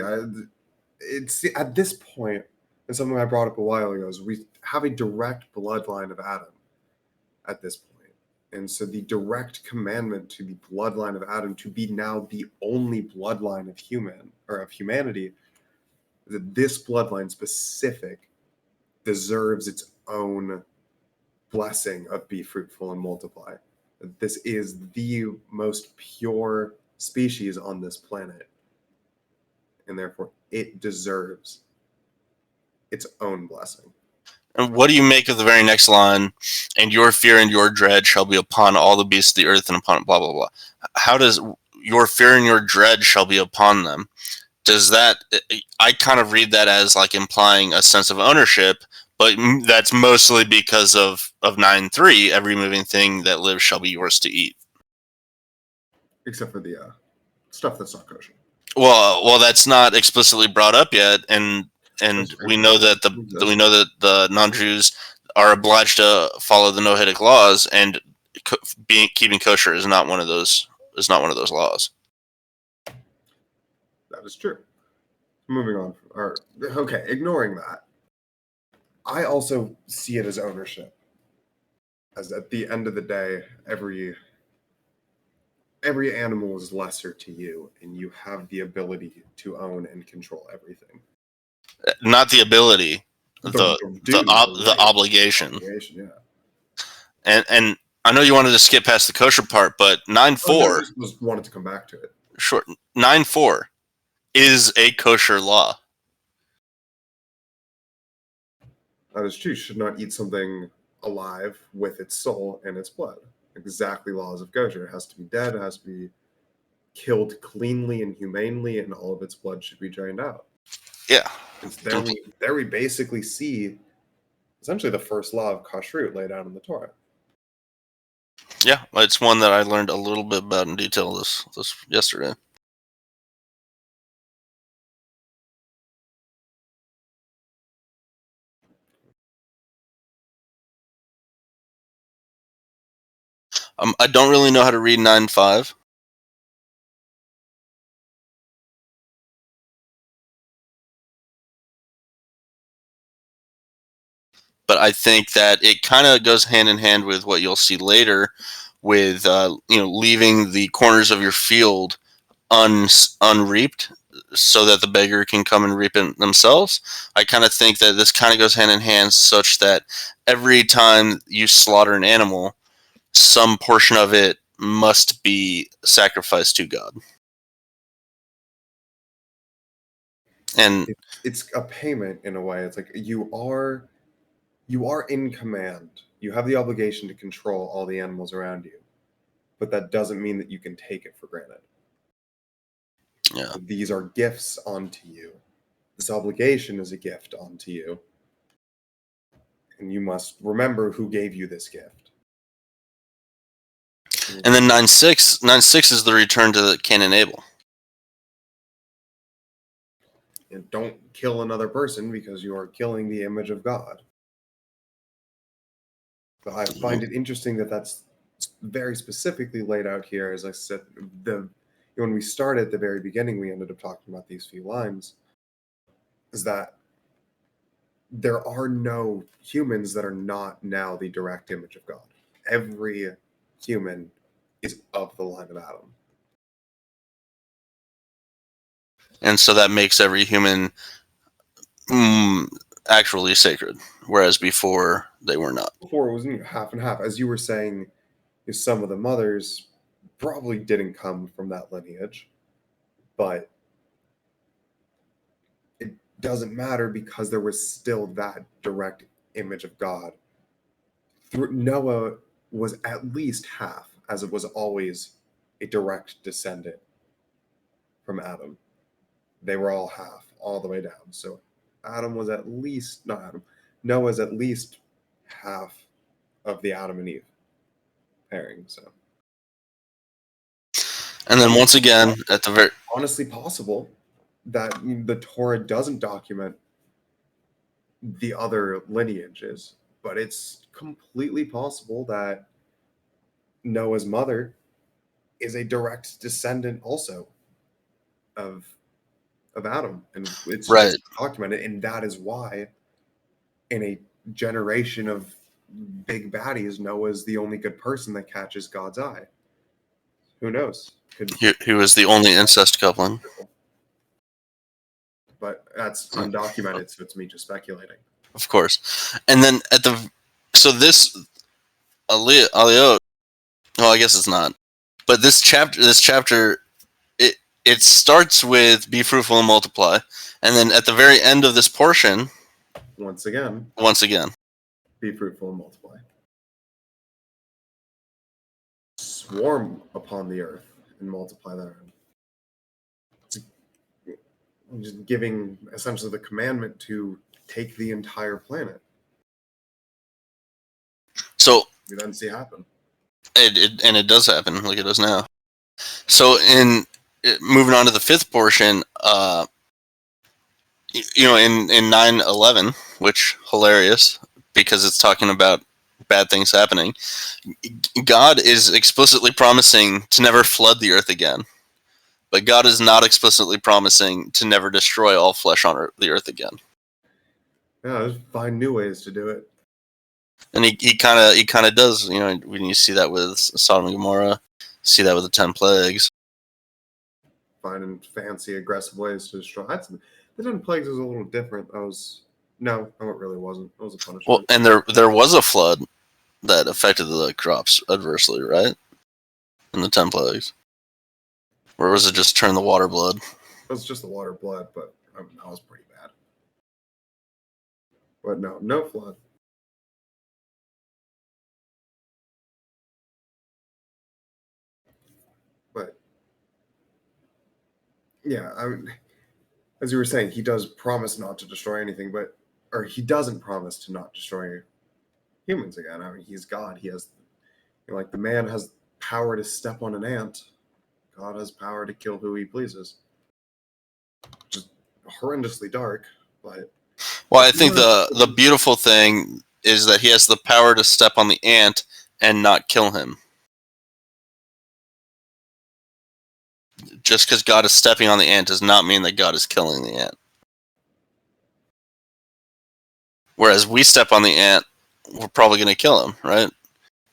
It's at this point, and something I brought up a while ago, is we have a direct bloodline of Adam at this point. And so the direct commandment to the bloodline of Adam to be now the only bloodline of humanity, that this bloodline specific deserves its own blessing of be fruitful and multiply. This is the most pure species on this planet, and therefore it deserves its own blessing. And what do you make of the very next line? And your fear and your dread shall be upon all the beasts of the earth and upon blah, blah, blah. How does your fear and your dread shall be upon them? Does that, I kind of read that as like implying a sense of ownership, but that's mostly because of 9:3, every moving thing that lives shall be yours to eat. Except for the stuff that's not kosher. Well, that's not explicitly brought up yet, and we know that the non-Jews are obliged to follow the Noahidic laws, and keeping kosher is not one of those. Is not one of those laws. That is true. Moving on. Okay, ignoring that. I also see it as ownership. As at the end of the day, every animal is lesser to you, and you have the ability to own and control everything. Not the ability, the obligation. Yeah. And I know you wanted to skip past the kosher part, but 9:4. I just wanted to come back to it. Sure. 9:4 is a kosher law. That is true. You should not eat something alive with its soul and its blood. Exactly laws of kosher. It has to be dead. It has to be killed cleanly and humanely, and all of its blood should be drained out. Yeah. There we basically see essentially the first law of kashrut laid out in the Torah. Yeah, it's one that I learned a little bit about in detail this yesterday. I don't really know how to read 9:5. But I think that it kind of goes hand in hand with what you'll see later, with leaving the corners of your field unreaped, so that the beggar can come and reap it themselves. I kind of think that this kind of goes hand in hand, such that every time you slaughter an animal, some portion of it must be sacrificed to God. And it's a payment in a way. It's like you are in command. You have the obligation to control all the animals around you, but that doesn't mean that you can take it for granted. Yeah. These are gifts unto you. This obligation is a gift unto you. And you must remember who gave you this gift. And then 9:6 is the return to Cain and Abel. And don't kill another person because you are killing the image of God. But I find it interesting that that's very specifically laid out here. As I said, when we started at the very beginning, we ended up talking about these few lines, is that there are no humans that are not now the direct image of God. Every human is of the line of Adam. And so that makes every human actually sacred, whereas before they were not. Before it was half and half. As you were saying, some of the mothers probably didn't come from that lineage, but it doesn't matter because there was still that direct image of God. Noah was at least half, as it was always a direct descendant from Adam. They were all half, all the way down. So Adam was at least, not Adam, Noah's at least half of the Adam and Eve pairing. So, And then once again, at the very honestly possible that the Torah doesn't document the other lineages, but it's completely possible that Noah's mother is a direct descendant also of Adam, and it's right. just documented, and that is why in a generation of big baddies, Noah's the only good person that catches God's eye. Who knows? He was the only incest coupling. But that's undocumented, so it's me just speculating. Of course. And then this Aliot, well, I guess it's not. But this chapter, it starts with be fruitful and multiply, and then at the very end of this portion, once again, be fruitful and multiply. Swarm upon the earth and multiply therein. Just giving essentially the commandment to take the entire planet. So we then see happen. It does happen, like it does now. So moving on to the fifth portion, in 9:11, which hilarious because it's talking about bad things happening. God is explicitly promising to never flood the earth again, but God is not explicitly promising to never destroy all flesh on the earth again. Yeah, just find new ways to do it. And he kind of does. When you see that with Sodom and Gomorrah, see that with the 10 plagues. Finding fancy, aggressive ways to destroy. The 10 plagues was a little different. No, it really wasn't. It was a punishment. Well, and there was a flood that affected the crops adversely, right? In the 10 plagues. Or was it just turn the water blood? It was just the water blood, but that was pretty bad. But no flood. But yeah, as you were saying, he does promise not to destroy anything, or he doesn't promise to not destroy humans again. He's God. He has, like the man has power to step on an ant. God has power to kill who he pleases. Just horrendously dark, but. Well, I think the beautiful thing is that he has the power to step on the ant and not kill him. Just because God is stepping on the ant does not mean that God is killing the ant. Whereas we step on the ant, we're probably going to kill him, right?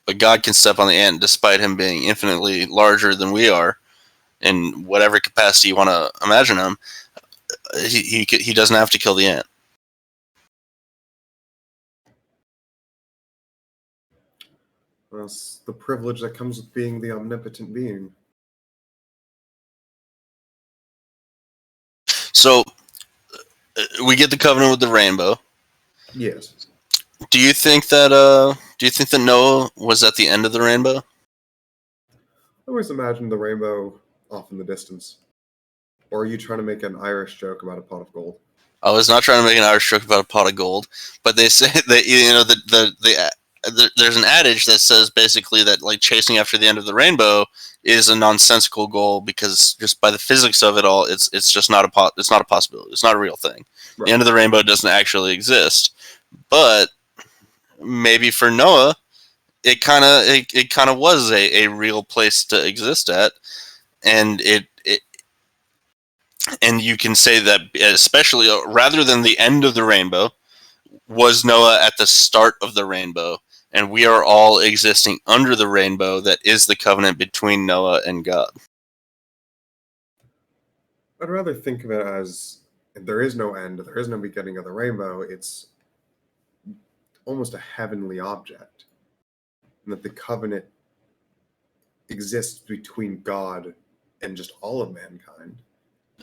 But God can step on the ant despite him being infinitely larger than we are in whatever capacity you want to imagine him. He doesn't have to kill the ant. That's the privilege that comes with being the omnipotent being. So we get the covenant with the rainbow. Yes. Do you think that Noah was at the end of the rainbow? I always imagined the rainbow off in the distance. Or are you trying to make an Irish joke about a pot of gold? I was not trying to make an Irish joke about a pot of gold, but they say that there's an adage that says basically that like chasing after the end of the rainbow is a nonsensical goal because just by the physics of it all, it's just not it's not a possibility. It's not a real thing. Right. The end of the rainbow doesn't actually exist, but maybe for Noah, it kind of was a real place to exist at, and and you can say that especially rather than the end of the rainbow was Noah at the start of the rainbow, and we are all existing under the rainbow that is the covenant between Noah and God. I'd rather think of it as there is no end, there is no beginning of the rainbow. It's almost a heavenly object, and that the covenant exists between God and just all of mankind.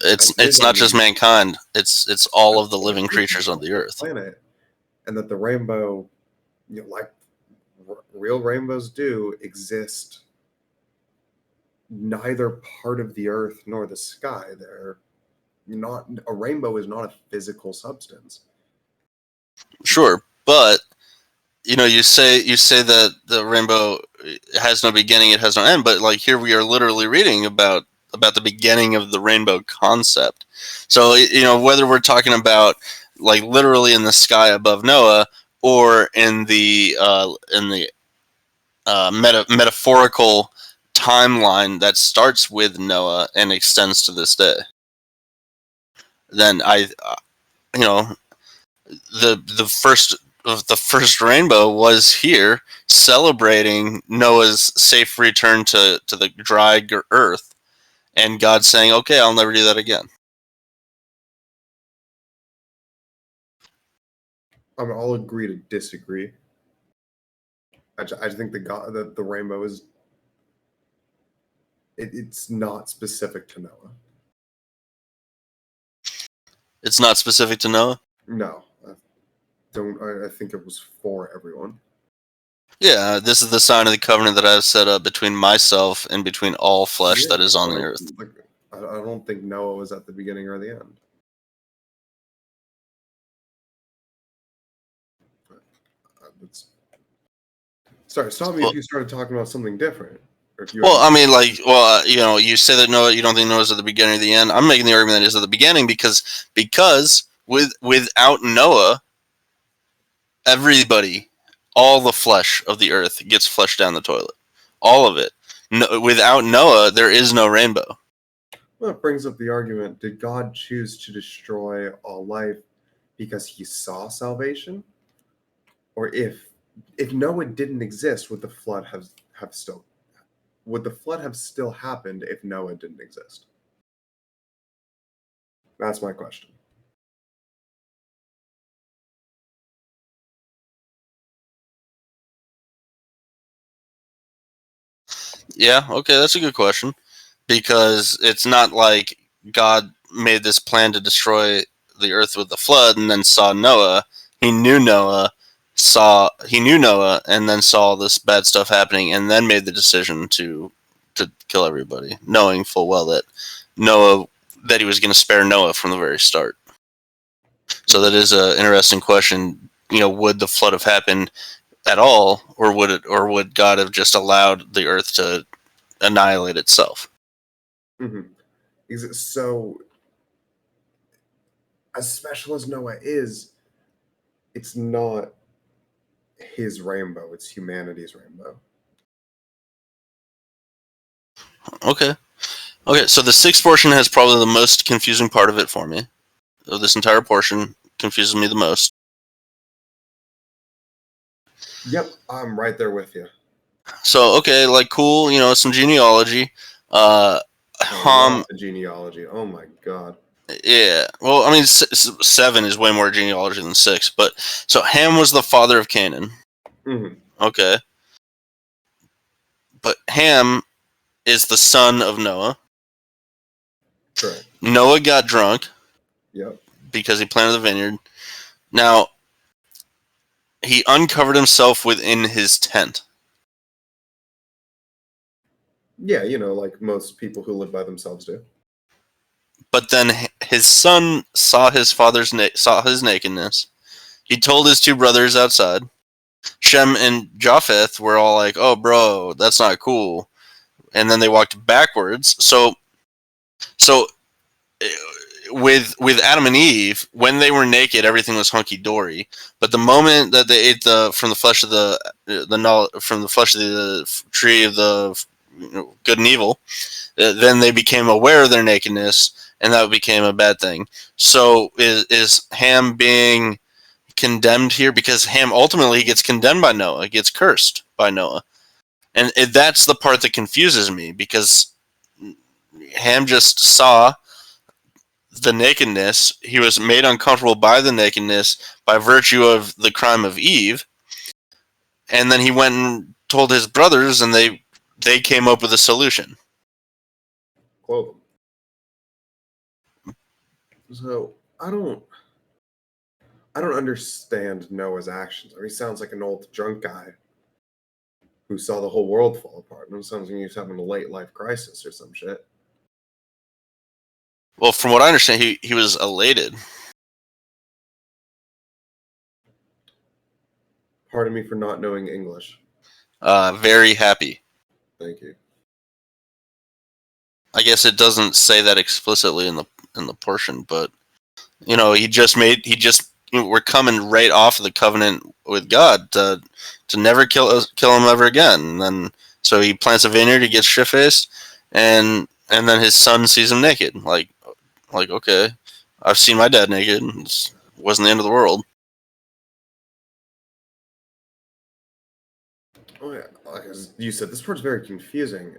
It's not just mankind; it's all of the living creatures on the earth. Planet, and that the rainbow, like real rainbows do, exist neither part of the earth nor the sky. They're not a rainbow is not a physical substance. Sure, but you say that the rainbow has no beginning, it has no end, but like here we are literally reading about the beginning of the rainbow concept. So whether we're talking about like literally in the sky above Noah or in the metaphorical timeline that starts with Noah and extends to this day, then the first rainbow was here celebrating Noah's safe return to the dry earth, and God saying, "Okay, I'll never do that again." I'll agree to disagree. I think the rainbow is it's not specific to Noah. It's not specific to Noah? No, I think it was for everyone. Yeah, this is the sign of the covenant that I have set up between myself and between all flesh that is on the earth. I don't think Noah was at the beginning or the end. Sorry, stop me if you started talking about something different. You say that Noah, you don't think Noah's at the beginning or the end. I'm making the argument that he's at the beginning because without Noah, everybody, all the flesh of the earth gets flushed down the toilet. All of it. No, without Noah, there is no rainbow. Well, it brings up the argument, did God choose to destroy all life because he saw salvation? Or if Noah didn't exist, would the flood have still happened if Noah didn't exist? That's my question. Yeah, okay, that's a good question. Because it's not like God made this plan to destroy the earth with the flood and then saw Noah. He knew Noah, and then saw this bad stuff happening and then made the decision to kill everybody, knowing full well that he was going to spare Noah from the very start. So that is an interesting question. Would the flood have happened at all, or would God have just allowed the earth to annihilate itself? Mm-hmm. So, as special as Noah is, it's not his rainbow, it's humanity's rainbow. Okay, so the sixth portion has probably the most confusing part of it for me. This entire portion confuses me the most. Yep, I'm right there with you. So, okay, cool, some genealogy. The genealogy. Oh my god. Yeah. Well, I mean, 7 is way more genealogy than 6. But so Ham was the father of Canaan. Mm-hmm. Okay. But Ham is the son of Noah. Correct. Noah got drunk. Yep. Because he planted the vineyard. Now, he uncovered himself within his tent. Yeah, like most people who live by themselves do. but then his son saw his father's saw his nakedness. He told his two brothers outside. Shem and Japheth were all like, "Oh, bro, that's not cool," and then they walked backwards. So with Adam and Eve, when they were naked, everything was hunky dory. But the moment that they ate from the flesh of from the flesh of the tree of the good and evil, then they became aware of their nakedness, and that became a bad thing. So is Ham being condemned here? Because Ham ultimately gets condemned by Noah, gets cursed by Noah, and that's the part that confuses me, because Ham just saw the nakedness. He was made uncomfortable by the nakedness by virtue of the crime of Eve, and then he went and told his brothers, and they came up with a solution. Clothe them. So I don't understand Noah's actions. I mean, he sounds like an old drunk guy who saw the whole world fall apart. And it sounds like he was having a late life crisis or some shit. Well, from what I understand, he was elated. Pardon me for not knowing English. Very happy. Thank you. I guess it doesn't say that explicitly in the portion, but we're coming right off of the covenant with God to never kill him ever again. And then so he plants a vineyard, he gets shit faced, and then his son sees him naked. Like okay, I've seen my dad naked. It wasn't the end of the world. Oh yeah, like you said, this part's very confusing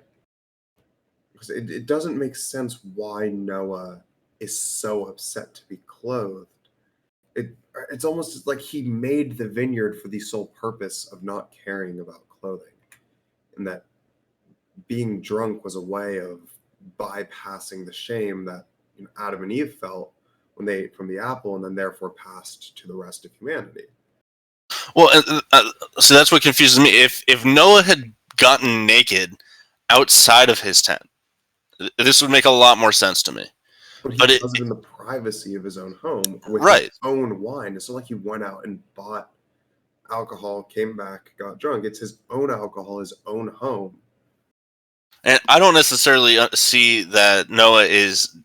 because it doesn't make sense why Noah is so upset to be clothed. It's almost like he made the vineyard for the sole purpose of not caring about clothing, and that being drunk was a way of bypassing the shame that Adam and Eve felt when they ate from the apple, and then therefore passed to the rest of humanity. Well, so that's what confuses me. If Noah had gotten naked outside of his tent, this would make a lot more sense to me. But he But does it in the privacy of his own home with right. his own wine. It's not like he went out and bought alcohol, came back, got drunk. It's his own alcohol, his own home. And I don't necessarily see that Noah is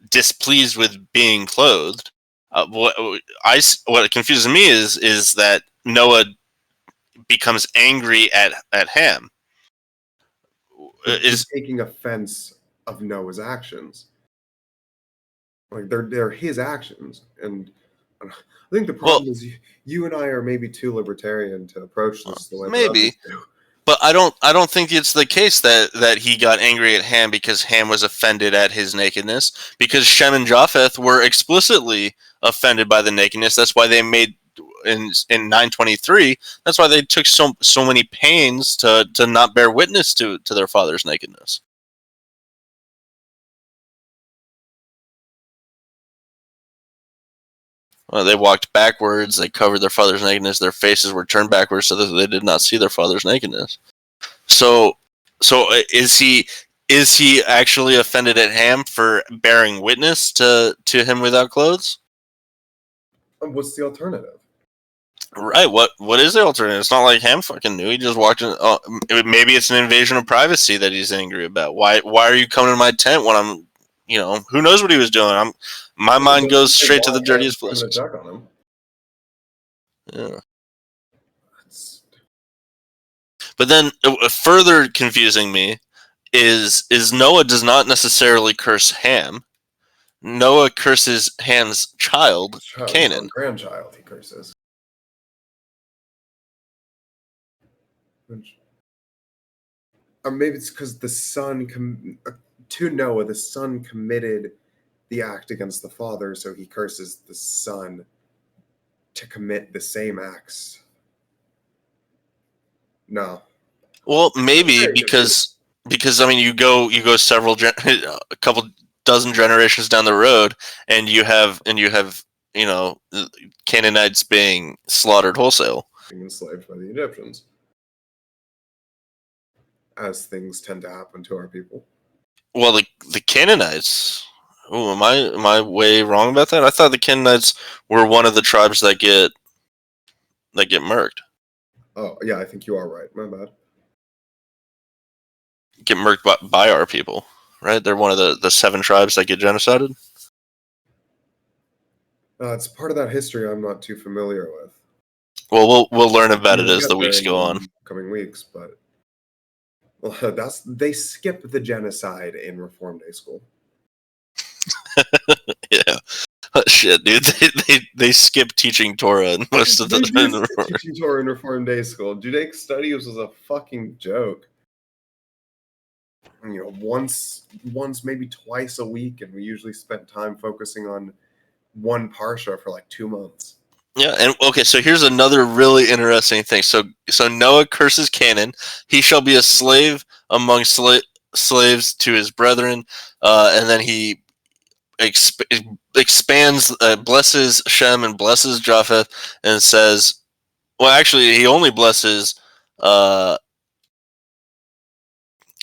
displeased with being clothed. What confuses me is that Noah becomes angry at Ham. He's taking offense of Noah's actions. Like they're his actions, and I think the problem is you and I are maybe too libertarian to approach this the way that others do. But I don't think it's the case that he got angry at Ham because Ham was offended at his nakedness, because Shem and Japheth were explicitly offended by the nakedness. That's why they made in 923. That's why they took so many pains to not bear witness to their father's nakedness. Well, they walked backwards. They covered their father's nakedness. Their faces were turned backwards so that they did not see their father's nakedness. So is he actually offended at Ham for bearing witness to him without clothes? What's the alternative? Right. What is the alternative? It's not like Ham fucking knew. He just walked in. Maybe it's an invasion of privacy that he's angry about. Why are you coming to my tent when I'm, who knows what he was doing? My mind goes straight to the dirtiest places. I'm gonna check on him. Yeah. But then further confusing me is Noah does not necessarily curse Ham. Noah curses Ham's child, Canaan. Grandchild, he curses. Or maybe it's because the son, to Noah, the son committed the act against the father, so he curses the son to commit the same acts. No. Well, maybe because I mean you go several a couple dozen generations down the road, and you have Canaanites being slaughtered wholesale, being enslaved by the Egyptians, as things tend to happen to our people. Well, the Canaanites Oh, am I way wrong about that? I thought the Canaanites were one of the tribes that get murked. Oh, yeah, I think you are right. My bad. Get murked by our people, right? They're one of the 7 tribes that get genocided. It's part of that history I'm not too familiar with. Well, we'll learn about it We'll as get the there weeks in go on. the coming weeks, but well, they skip the genocide in Reform Day School. Yeah. Shit, dude. They skip teaching Torah in most of They do the. skip teaching Torah in Reform Day School. Judaic studies was a fucking joke. You know, once, maybe twice a week, and we usually spent time focusing on one parsha for like 2 months. Yeah, and okay, so here's another really interesting thing. So Noah curses Canaan. He shall be a slave among slaves to his brethren, and then he expands, blesses Shem and blesses Japheth, and says, well, actually, he only blesses.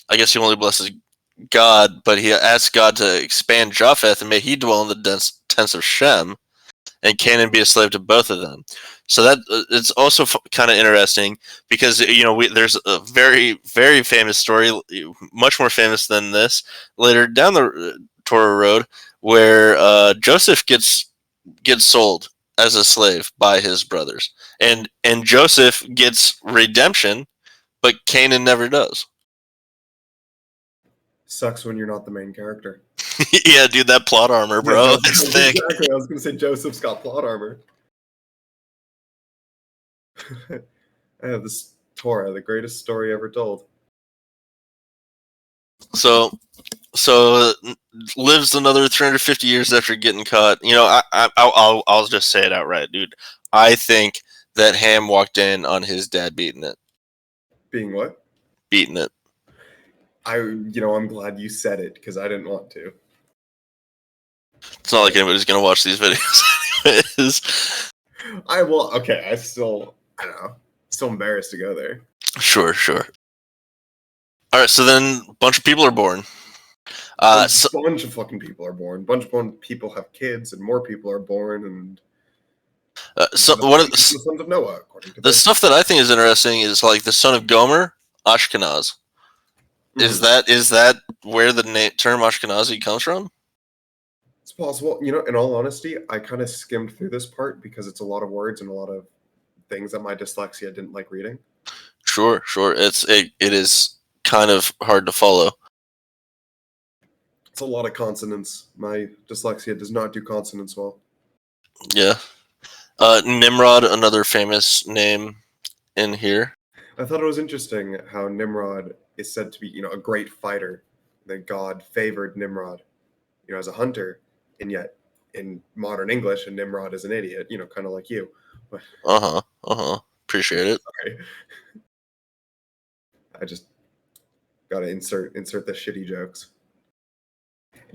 I guess he only blesses God, but he asks God to expand Japheth and may he dwell in the tents of Shem, and Canaan be a slave to both of them. So that it's also kind of interesting because there's a very very famous story, much more famous than this, later down the Torah road, where Joseph gets sold as a slave by his brothers, and Joseph gets redemption, but Canaan never does. Sucks when you're not the main character. Yeah, dude, that plot armor, Yeah, bro, Joseph, it's thick. exactly. I was going to say Joseph's got plot armor. I have this Torah, the greatest story ever told. So lives another 350 years after getting caught. I'll just say it outright, dude. I think that Ham walked in on his dad beating it. Being what? Beating it. I'm glad you said it because I didn't want to. It's not like anybody's gonna watch these videos. Anyways. Okay. I don't know. Still embarrassed to go there. Sure. All right, so then a bunch of people are born. A bunch of fucking people are born. A bunch of people have kids, and more people are born. And one of the sons of Noah, according to the stuff that I think is interesting is like the son of Gomer, Ashkenaz. Mm-hmm. Is that where the term Ashkenazi comes from? It's possible. In all honesty, I kind of skimmed through this part because it's a lot of words and a lot of things that my dyslexia didn't like reading. Sure. It is kind of hard to follow. It's a lot of consonants. My dyslexia does not do consonants well. Yeah. Nimrod, another famous name in here. I thought it was interesting how Nimrod is said to be, a great fighter. That God favored Nimrod, as a hunter, and yet in modern English, and Nimrod is an idiot, kind of like you. But Appreciate it. sorry. I just gotta insert the shitty jokes.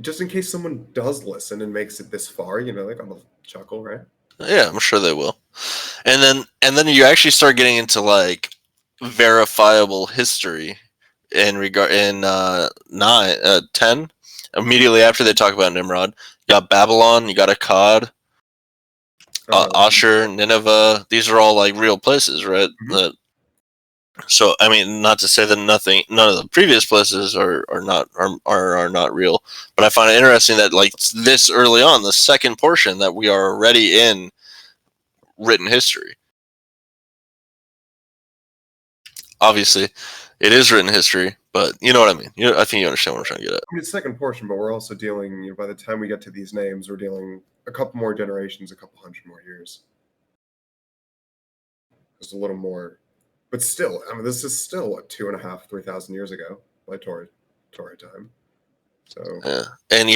Just in case someone does listen and makes it this far, like I'm a chuckle, right? Yeah, I'm sure they will. And then you actually start getting into like verifiable history in 10. Immediately after they talk about Nimrod, you got Babylon, you got Akkad, Ashur, Nineveh. These are all like real places, right? Mm-hmm. So I mean, not to say that none of the previous places are not real, but I find it interesting that like this early on, the second portion, that we are already in written history. Obviously, it is written history, but you know what I mean. I think you understand what I'm trying to get at. I mean, it's second portion, but we're also dealing. By the time we get to these names, we're dealing a couple more generations, a couple hundred more years. Just a little more, but still, I mean, this is still what 2.5, 3,000 years ago by Torah time. So Yeah, and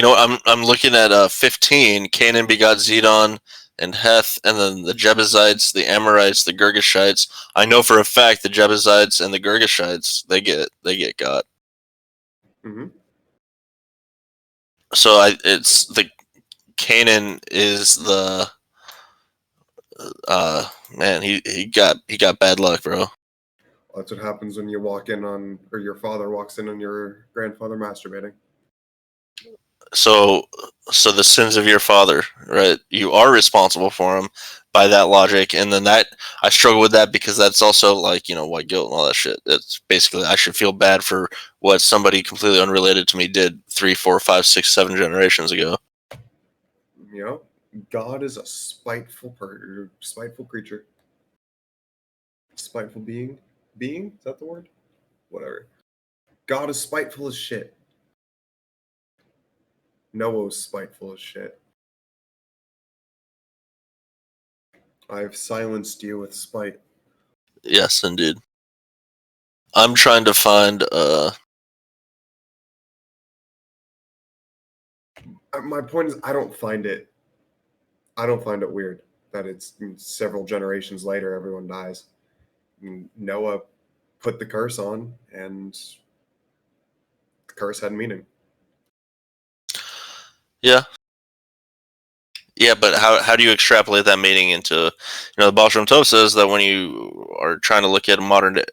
I'm looking at 15. Canaan begot Zidon and Heth, and then the Jebusites, the Amorites, the Girgashites. I know for a fact the Jebusites and the Girgashites they get got. mm-hmm. So it's the Canaan is the man. He got bad luck, bro. That's what happens when you walk in on, or your father walks in on your grandfather masturbating. So the sins of your father, right? You are responsible for them by that logic, and then that I struggle with that because that's also like white guilt and all that shit. It's basically I should feel bad for what somebody completely unrelated to me did 3, 4, 5, 6, 7 generations ago. You know, God is a spiteful creature, spiteful being. Being is that the word? Whatever. God is spiteful as shit. Noah's spiteful as shit. I've silenced you with spite. Yes, indeed. I'm trying to find My point is, I don't find it. I don't find it weird that it's several generations later everyone dies. Noah put the curse on, and the curse had meaning. yeah. Yeah, but how do you extrapolate that meaning into, the Baal Shem Tov says that when you are trying to look at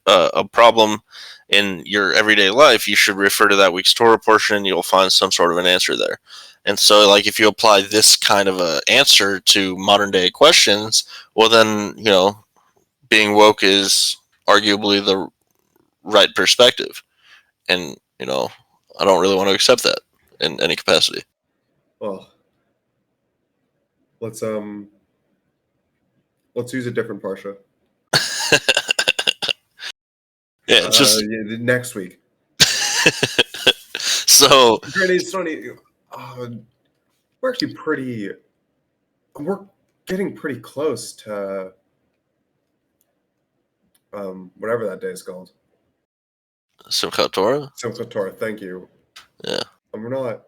a problem in your everyday life, you should refer to that week's Torah portion. You'll find some sort of an answer there. And so, like, if you apply this kind of a answer to modern day questions, well, then being woke is arguably the right perspective, and I don't really want to accept that in any capacity. Well, let's let's use a different parsha. Yeah, it's just Next week. so Granted, it's funny. We're actually pretty. We're getting pretty close to whatever that day is called. Simchat Torah. Simchat Torah. Thank you. Yeah. We're not.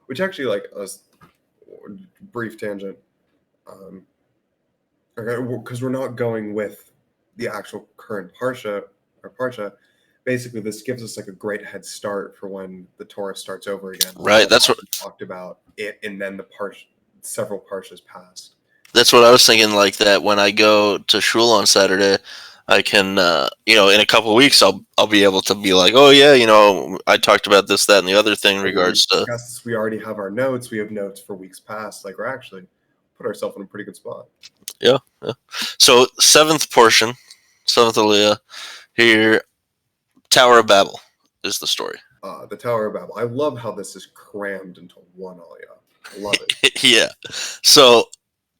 Which actually, like a brief tangent. Because we're not going with the actual current parsha. Basically, this gives us like a great head start for when the Torah starts over again. Right. That's what We talked about it, and then several parshas passed. I was thinking. Like that when I go to shul on Saturday, I can, in a couple of weeks, I'll be able to be like, oh yeah, I talked about this, that, and the other thing in regards to. Yes, we already have our notes. We have notes for weeks past. Like we're actually put ourselves in a pretty good spot. Yeah. Yeah. So seventh Aliyah here, Tower of Babel is the story. The Tower of Babel. I love how this is crammed into one aliyah. I love it. Yeah. So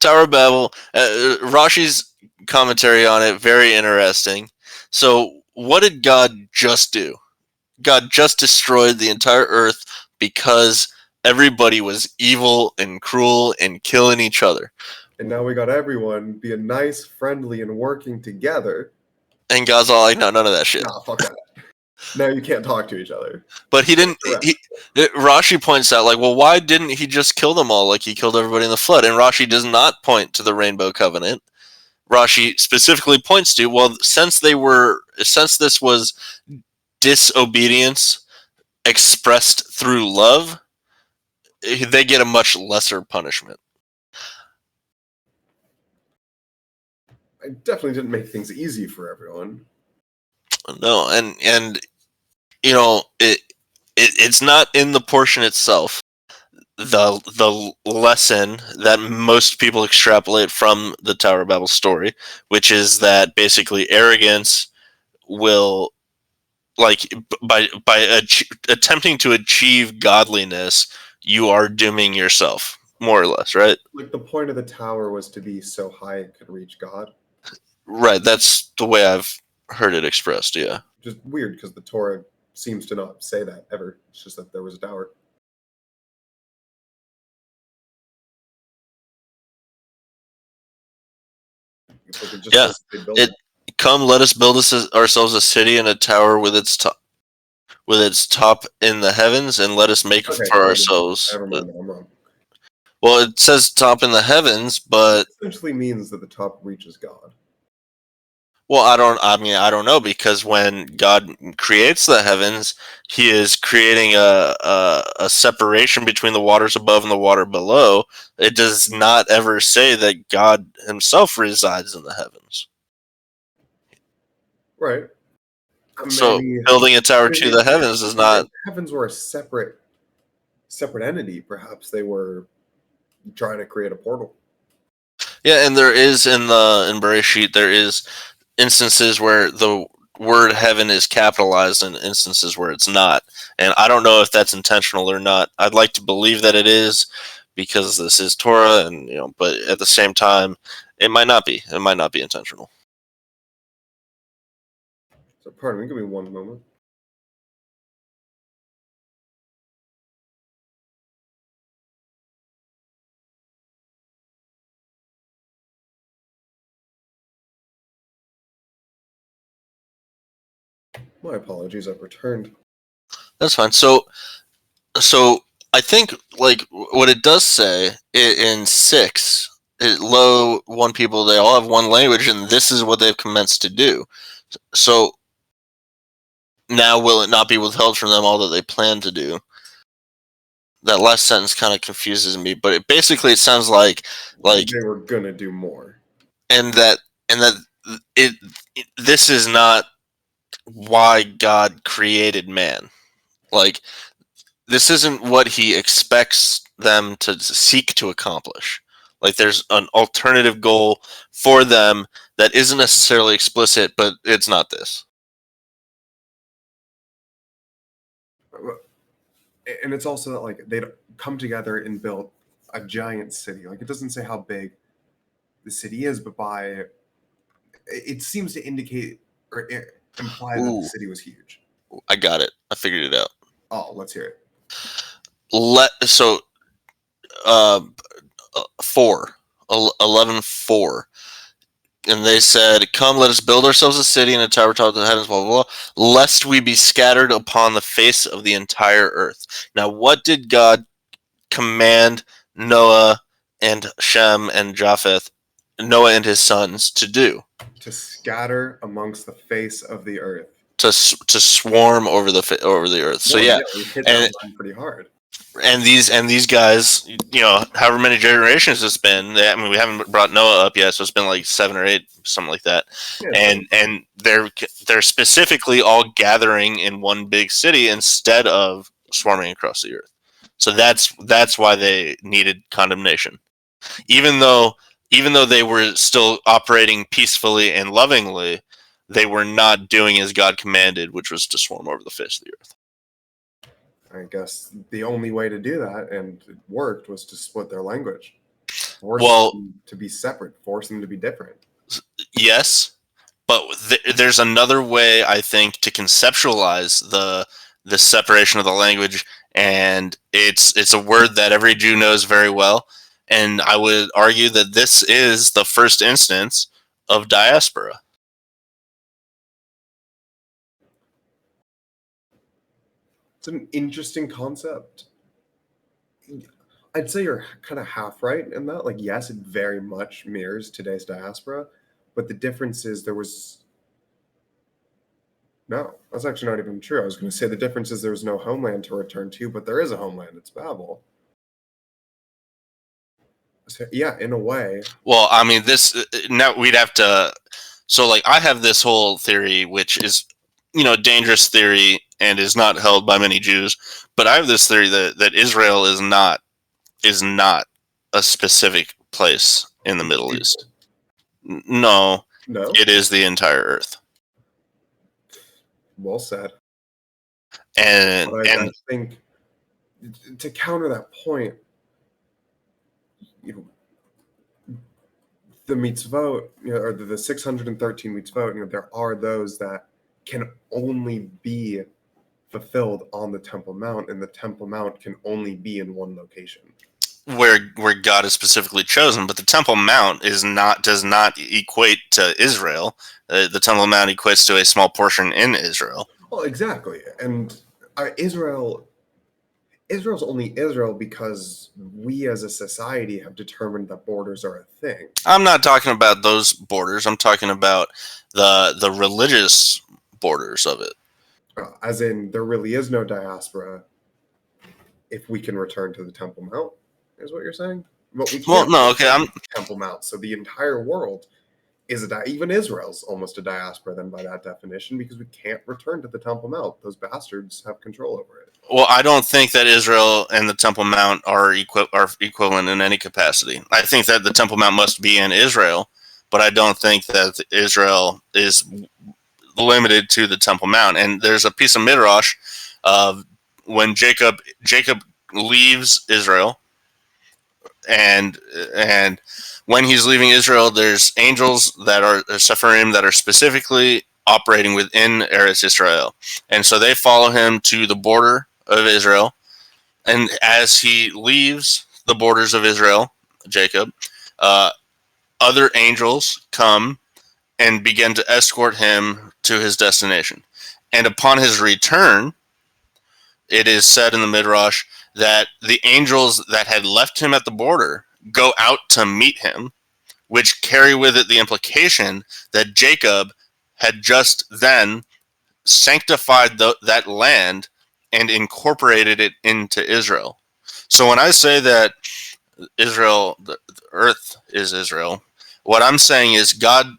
Tower of Babel, Rashi's commentary on it, very interesting. So what did God just do? God just destroyed the entire earth because everybody was evil and cruel and killing each other. And now we got everyone being nice, friendly, and working together. And God's all like, no, none of that shit. Nah, fuck that. Now you can't talk to each other. But he didn't. Rashi points out, like, well, why didn't he just kill them all like he killed everybody in the flood? And Rashi does not point to the Rainbow Covenant. Rashi specifically points to, well, since this was disobedience expressed through love, they get a much lesser punishment. I definitely didn't make things easy for everyone. No, and it's not in the portion itself. The lesson that most people extrapolate from the Tower of Babel story, which is that basically arrogance will, like, by attempting to achieve godliness, you are dooming yourself, more or less, right? Like the point of the tower was to be so high it could reach God. Right. That's the way I've heard it expressed. Yeah. Just weird because the Torah seems to not say that ever. It's just that there was a tower. Like it just Yeah. says they built it. Come, let us build ourselves a city and a tower with its top in the heavens, and let us make for ourselves. Never mind, I'm wrong. Well, it says top in the heavens, but it essentially means that the top reaches God. Well, I don't know, because when God creates the heavens, He is creating a separation between the waters above and the water below. It does not ever say that God Himself resides in the heavens. Right. So building a tower to the heavens is not. Heavens were a separate separate entity. Perhaps they were trying to create a portal. Yeah, and there is in Bereshit, there is instances where the word heaven is capitalized and instances where it's not. And I don't know if that's intentional or not. I'd like to believe that it is because this is Torah, and but at the same time, it might not be. It might not be intentional. So, pardon me, give me one moment. My apologies, I've returned. That's fine. So I think like what it does say in 6, lo, one people, they all have one language, and this is what they've commenced to do. So now will it not be withheld from them all that they plan to do? That last sentence kind of confuses me, but it sounds like They were gonna do more. and that it this is not why God created man. Like, this isn't what he expects them to seek to accomplish. Like, there's an alternative goal for them that isn't necessarily explicit, but it's not this. And it's also that like they'd come together and built a giant city. Like it doesn't say how big the city is, but by it seems to indicate or imply that the Ooh, city was huge. I got it. I figured it out. Oh, let's hear it. So uh 4 11:4, and they said, "Come, let us build ourselves a city and a tower top of the heavens, blah blah blah, lest we be scattered upon the face of the entire earth." Now, what did God command Noah and Shem and Japheth, Noah and his sons, to do? To scatter amongst the face of the earth. To swarm over the earth. So Well, yeah, we hit and that line pretty hard. these guys, however many generations it's been. I mean, we haven't brought Noah up yet, so it's been like 7 or 8, something like that. Yeah, And they're specifically all gathering in one big city instead of swarming across the earth. So that's why they needed condemnation, even though they were still operating peacefully and lovingly. They were not doing as God commanded, which was to swarm over the face of the earth. I guess the only way to do that, and it worked, was to split their language, force Well, them to be separate, force them to be different. yes, but there's another way, I think, to conceptualize the separation of the language, and it's a word that every Jew knows very well, and I would argue that this is the first instance of diaspora. It's an interesting concept. I'd say you're kind of half right in that. Like, yes, it very much mirrors today's diaspora, but the difference is there was no. That's actually not even true. I was going to say the difference is there was no homeland to return to, but there is a homeland. It's Babel. So, yeah, in a way. Well, I mean, this now we'd have to. So, like, I have this whole theory, which is, dangerous theory and is not held by many Jews. But I have this theory that Israel is not a specific place in the Middle East. No, No. it is the entire Earth. Well said. And But I think to counter that point, you know, the mitzvot, or the 613 mitzvot, there are those that can only be fulfilled on the Temple Mount, and the Temple Mount can only be in one location. where God is specifically chosen, but the Temple Mount does not equate to Israel. The Temple Mount equates to a small portion in Israel. Well, exactly, and Israel's only Israel because we as a society have determined that borders are a thing. I'm not talking about those borders. I'm talking about the religious borders of it. As in, there really is no diaspora if we can return to the Temple Mount, is what you're saying? But we can't Well, no, okay. return to the Temple Mount, so the entire world even Israel's almost a diaspora then by that definition, because we can't return to the Temple Mount. Those bastards have control over it. Well, I don't think that Israel and the Temple Mount are equivalent in any capacity. I think that the Temple Mount must be in Israel, but I don't think that Israel is limited to the Temple Mount. And there's a piece of midrash of when Jacob leaves Israel, and when he's leaving Israel, there's angels that are Sepharim that are specifically operating within Eretz Israel, and so they follow him to the border of Israel. And as he leaves the borders of Israel, Jacob, other angels come and begin to escort him to his destination. And upon his return, it is said in the Midrash that the angels that had left him at the border go out to meet him, which carry with it the implication that Jacob had just then sanctified that land and incorporated it into Israel. So when I say that Israel, the earth is Israel, what I'm saying is God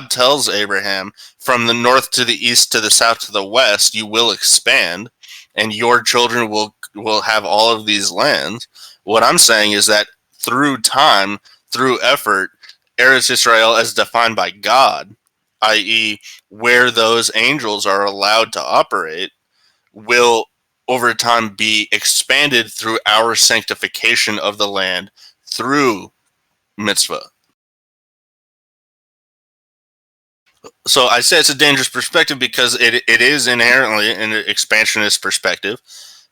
tells Abraham, from the north to the east to the south to the west, you will expand, and your children will have all of these lands. What I'm saying is that through time, through effort, Eretz Israel, as defined by God, i.e., where those angels are allowed to operate, will over time be expanded through our sanctification of the land through mitzvah. So I say it's a dangerous perspective because it is inherently an expansionist perspective,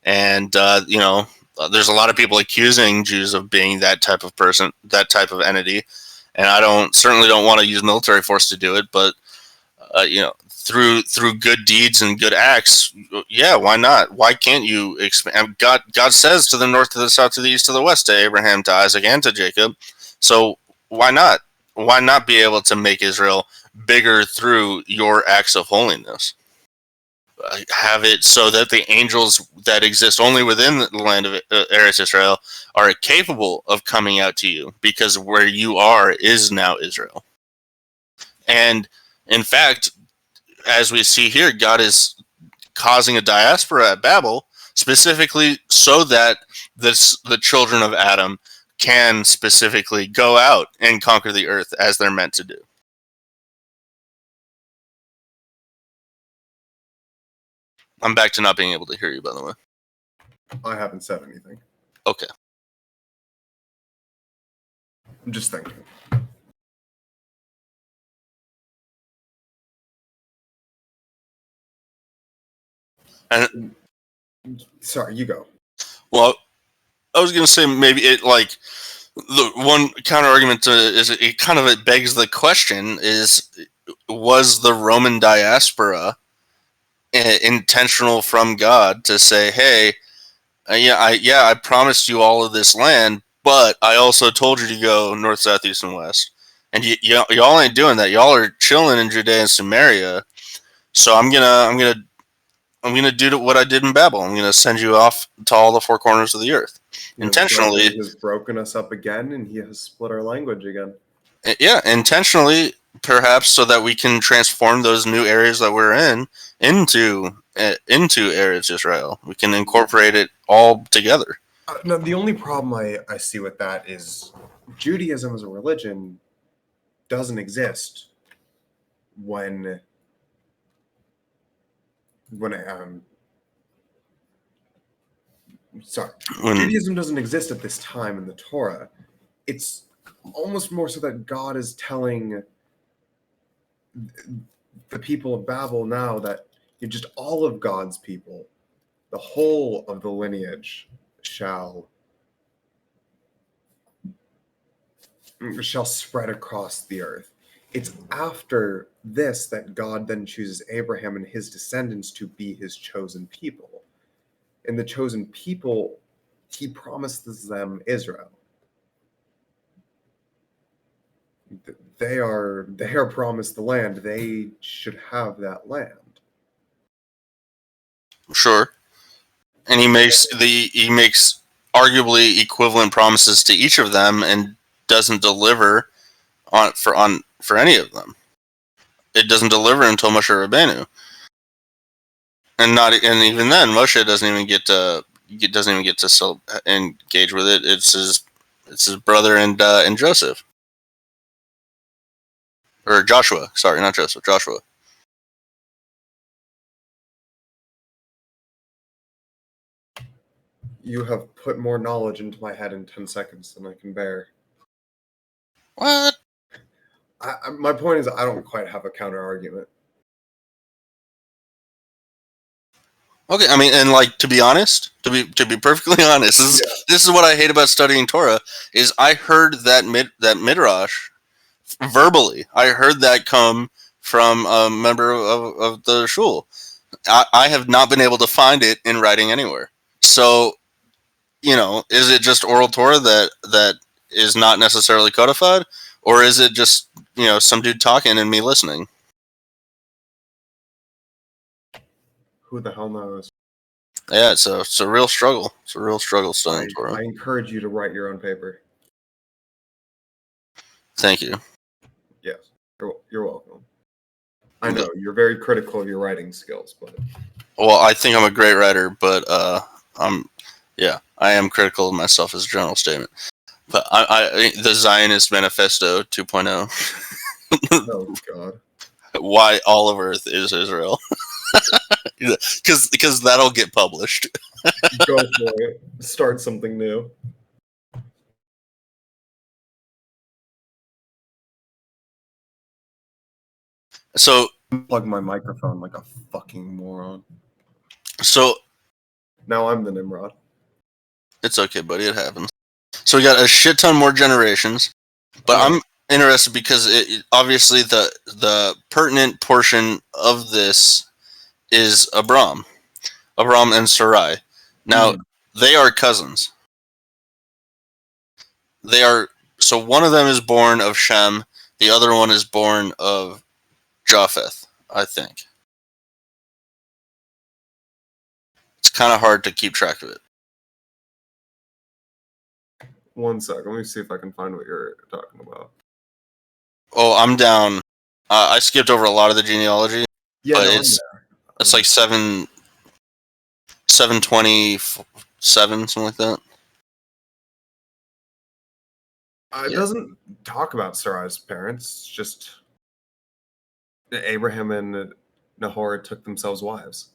and there's a lot of people accusing Jews of being that type of person, that type of entity, and I certainly don't want to use military force to do it, but through good deeds and good acts, yeah, why not? Why can't you expand? God says to the north, to the south, to the east, to the west, to Abraham, to Isaac, and to Jacob. So why not? Why not be able to make Israel bigger through your acts of holiness? Have it so that the angels that exist only within the land of Eretz Israel are capable of coming out to you, because where you are is now Israel. And in fact, as we see here, God is causing a diaspora at Babel specifically so that the children of Adam can specifically go out and conquer the earth as they're meant to do. I'm back to not being able to hear you, by the way. I haven't said anything. Okay. I'm just thinking. And sorry, you go. Well, I was going to say maybe it like the one counter argument to is it kind of it begs the question is, was the Roman diaspora intentional from God to say, hey, I promised you all of this land, but I also told you to go north, south, east, and west, and y'all ain't doing that. Y'all are chilling in Judea and Samaria. So I'm gonna do what I did in Babel. I'm gonna send you off to all the four corners of the earth intentionally. He has broken us up again, and he has split our language again. Yeah, intentionally, perhaps, so that we can transform those new areas that we're in into Eretz Israel. We can incorporate it all together. No, the only problem I see with that is Judaism as a religion doesn't exist when Judaism doesn't exist at this time in the Torah. It's almost more so that God is telling the people of Babel now that just all of God's people, the whole of the lineage shall spread across the earth. It's after this that God then chooses Abraham and his descendants to be his chosen people. And the chosen people, he promises them Israel. They are promised the land. They should have that land. Sure. And he makes arguably equivalent promises to each of them and doesn't deliver on for any of them. It doesn't deliver until Moshe Rabbeinu, and even then, Moshe doesn't even get to engage with it. It's his brother and Joseph, or Joshua. Sorry, not Joseph. Joshua. You have put more knowledge into my head in 10 seconds than I can bear. What? My point is, I don't quite have a counter argument. Okay, I mean, and like, to be honest, to be perfectly honest, this is what I hate about studying Torah, is I heard that midrash verbally. I heard that come from a member of the shul. I have not been able to find it in writing anywhere. So, is it just oral Torah that is not necessarily codified, or is it just some dude talking and me listening? Who the hell knows? Yeah, it's a real struggle. It's a real struggle studying Torah. I encourage you to write your own paper. Thank you. Yes, you're welcome. I know you're very critical of your writing skills, but well, I think I'm a great writer, but I am critical of myself as a general statement. But the Zionist Manifesto 2.0. Oh God. Why all of Earth is Israel. Because that'll get published. Go for it. Start something new. So plug my microphone like a fucking moron. So now I'm the Nimrod. It's okay, buddy. It happens. So we got a shit ton more generations, but I'm interested because obviously the pertinent portion of this is Abram and Sarai. Now they are cousins. So one of them is born of Shem, the other one is born of Japheth, I think. It's kind of hard to keep track of it. One sec. Let me see if I can find what you're talking about. Oh, I'm down. I skipped over a lot of the genealogy. Yeah, but it's like 727, something like that. It doesn't talk about Sarai's parents. It's just Abraham and Nahor took themselves wives.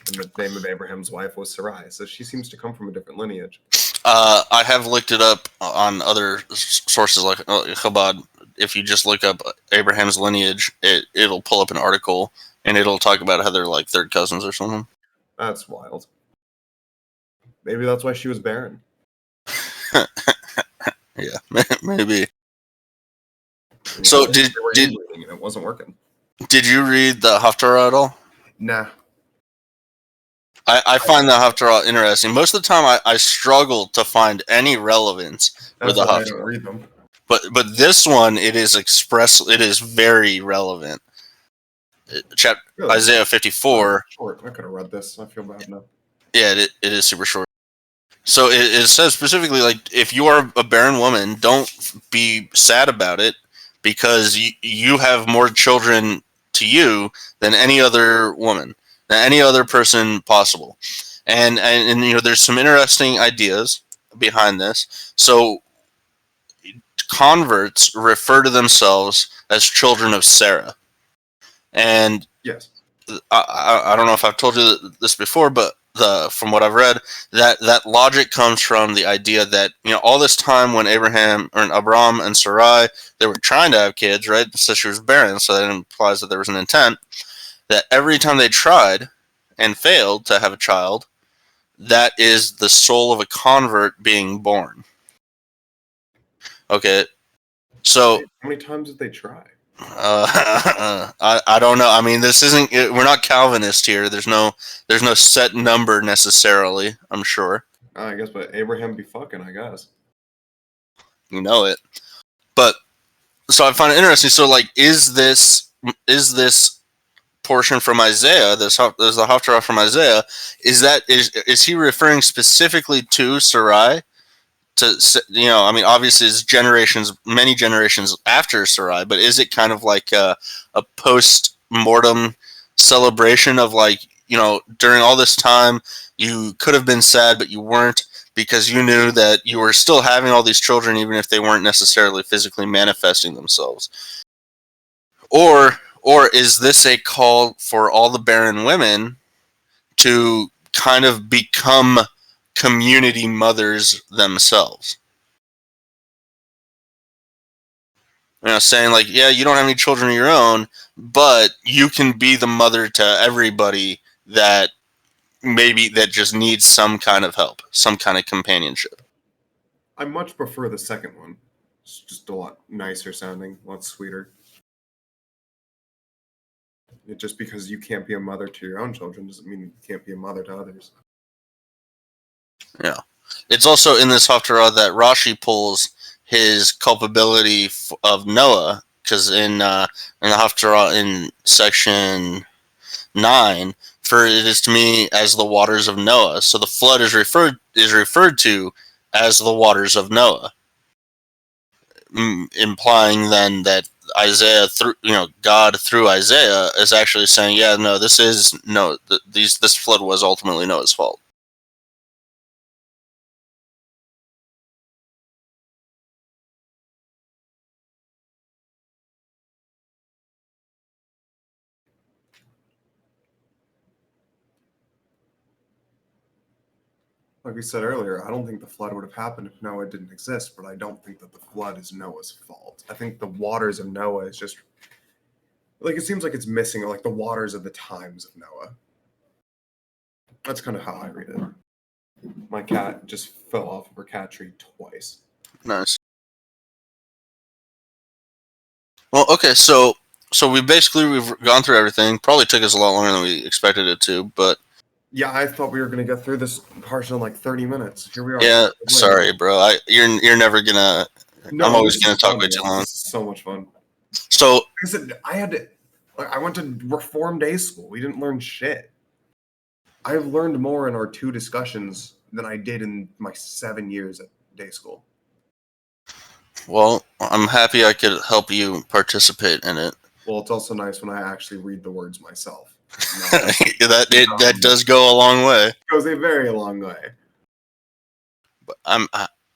And the name of Abraham's wife was Sarai. So she seems to come from a different lineage. I have looked it up on other sources like Chabad. If you just look up Abraham's lineage, it'll pull up an article and it'll talk about how they're like third cousins or something. That's wild. Maybe that's why she was barren. Yeah, maybe. So did it wasn't working. Did you read the Haftarah at all? Nah. I find the Haftarah interesting. Most of the time, I struggle to find any relevance with the Haftarah. I don't read them. But this one, it is very relevant. Really? Isaiah 54. Short. I could have read this. I feel bad now. Yeah, it is super short. So it says specifically, like, if you are a barren woman, don't be sad about it because you have more children to you than any other woman, than any other person possible. And there's some interesting ideas behind this. So converts refer to themselves as children of Sarah. And yes, I don't know if I've told you this before, but from what I've read, that logic comes from the idea that all this time when Abram and Sarai, they were trying to have kids, right? So she was barren, so that implies that there was an intent. That every time they tried and failed to have a child, that is the soul of a convert being born. Okay, so how many times did they try? I don't know. I mean, this isn't. We're not Calvinist here. There's no set number necessarily. I'm sure. I guess, but Abraham be fucking. I guess. You know it. But so I find it interesting. So, like, is this portion from Isaiah? There's the Haftarah from Isaiah. Is he referring specifically to Sarai, I mean, obviously it's many generations after Sarai, but is it kind of like a post-mortem celebration of like, during all this time you could have been sad but you weren't, because you knew that you were still having all these children even if they weren't necessarily physically manifesting themselves? Or is this a call for all the barren women to kind of become community mothers themselves? Saying like, yeah, you don't have any children of your own, but you can be the mother to everybody that just needs some kind of help, some kind of companionship. I much prefer the second one. It's just a lot nicer sounding, a lot sweeter. Just because you can't be a mother to your own children doesn't mean you can't be a mother to others. Yeah. It's also in this Haftarah that Rashi pulls his culpability of Noah, because in the Haftarah in section 9, for it is to me as the waters of Noah. So the flood is referred to as the waters of Noah, implying then that Isaiah God through Isaiah is actually saying, yeah, no, this flood was ultimately Noah's fault. Like we said earlier, I don't think the flood would have happened if Noah didn't exist, but I don't think that the flood is Noah's fault. I think the waters of Noah is just like, it seems like it's missing like the waters of the times of Noah. That's kind of how I read it. My cat just fell off of her cat tree twice. Nice. Well, okay, so we've gone through everything. Probably took us a lot longer than we expected it to, but yeah, I thought we were gonna get through this Parshat in like 30 minutes. Here we are. Yeah, sorry, bro. You're never gonna. No, I'm always gonna talk way too long. This is so much fun. So I went to Reform Day School. We didn't learn shit. I've learned more in our 2 discussions than I did in my 7 years at day school. Well, I'm happy I could help you participate in it. Well, it's also nice when I actually read the words myself. That does go a long way. It goes a very long way. But I'm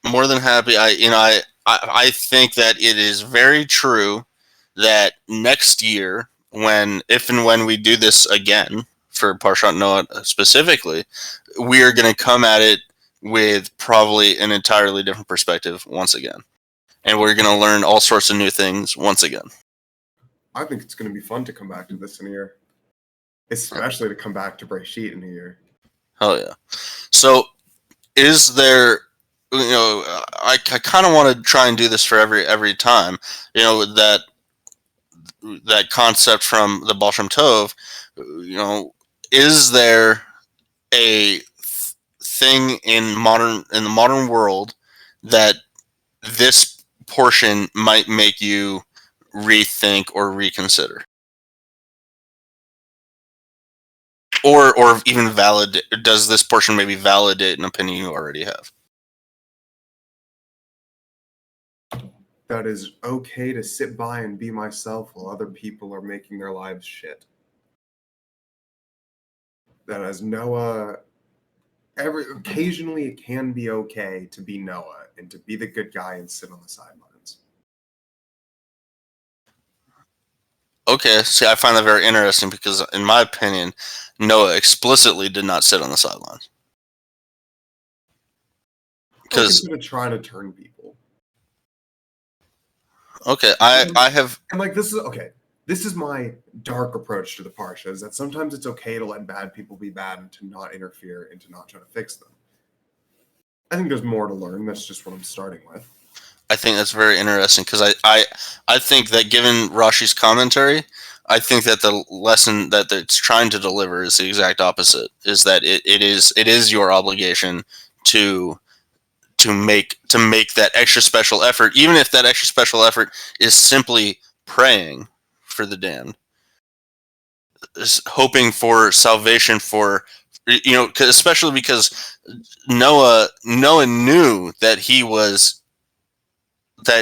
more than happy. I think that it is very true that next year, if and when we do this again for Parshat Noah specifically, we are going to come at it with probably an entirely different perspective once again. And we're going to learn all sorts of new things once again. I think it's going to be fun to come back to this in a year. Especially to come back to Breshit in a year. Hell yeah. So, is there, I kind of want to try and do this for every time, that concept from the Baal Shem Tov, is there a thing in the modern world that this portion might make you rethink or reconsider, or even validate? Does this portion maybe validate an opinion you already have? That is okay to sit by and be myself while other people are making their lives shit. That as Noah, occasionally it can be okay to be Noah and to be the good guy and sit on the sidelines. Okay, see, I find that very interesting because, in my opinion, Noah explicitly did not sit on the sidelines. Because he's trying to turn people. Okay, I have. And like, this is okay. This is my dark approach to the Parsha, is that sometimes it's okay to let bad people be bad and to not interfere and to not try to fix them. I think there's more to learn. That's just what I'm starting with. I think that's very interesting because I think that given Rashi's commentary, I think that the lesson that it's trying to deliver is the exact opposite. Is that it is your obligation to make that extra special effort, even if that extra special effort is simply praying for the damned, hoping for salvation for especially because Noah knew that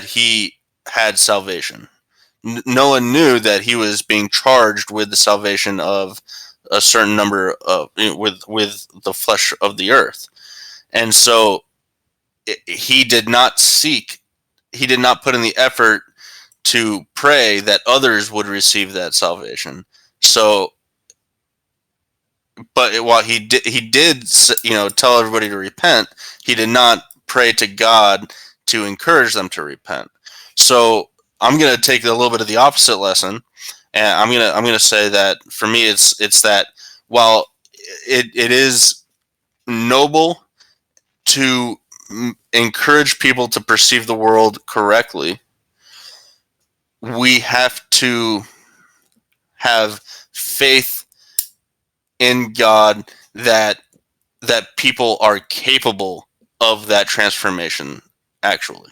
he had salvation. Noah knew that he was being charged with the salvation of a certain number of with the flesh of the earth, and so he did not put in the effort to pray that others would receive that salvation. So, but while he did tell everybody to repent, he did not pray to God to encourage them to repent. So I'm going to take a little bit of the opposite lesson, and I'm gonna say that for me it's that while it is noble to encourage people to perceive the world correctly, we have to have faith in God that people are capable of that transformation actually.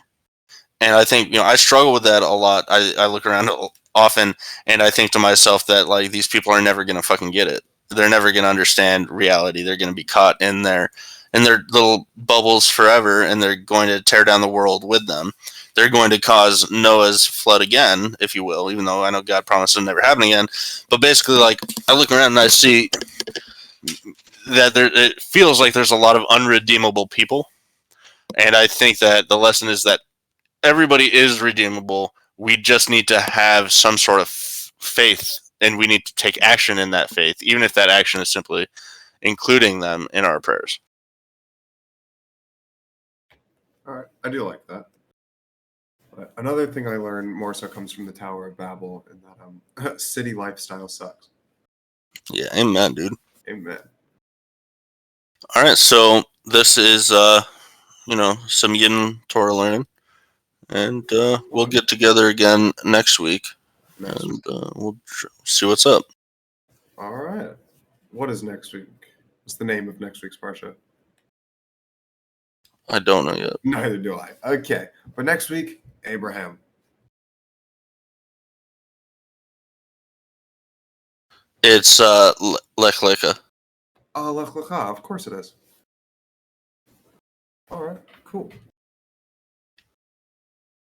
And I think I struggle with that a lot. I look around often and I think to myself that like these people are never gonna fucking get it. They're never gonna understand reality. They're gonna be caught in their little bubbles forever, and they're going to tear down the world with them. They're going to cause Noah's flood again, if you will, even though I know God promised it'll never happen again. But basically, like I look around and I see that it feels like there's a lot of unredeemable people, and I think that the lesson is that everybody is redeemable. We just need to have some sort of faith, and we need to take action in that faith, even if that action is simply including them in our prayers. All right, I do like that. But another thing I learned more so comes from the Tower of Babel, and that city lifestyle sucks. Yeah, amen, dude. Amen. All right, so this is some Yidden Torah learning, and we'll get together again next week, and we'll see what's up. All right. What is next week? What's the name of next week's Parshat? I don't know yet. Neither do I. Okay. But next week, Abraham. It's Lech Lecha. Oh, Lech Lecha. Of course it is. All right. Cool.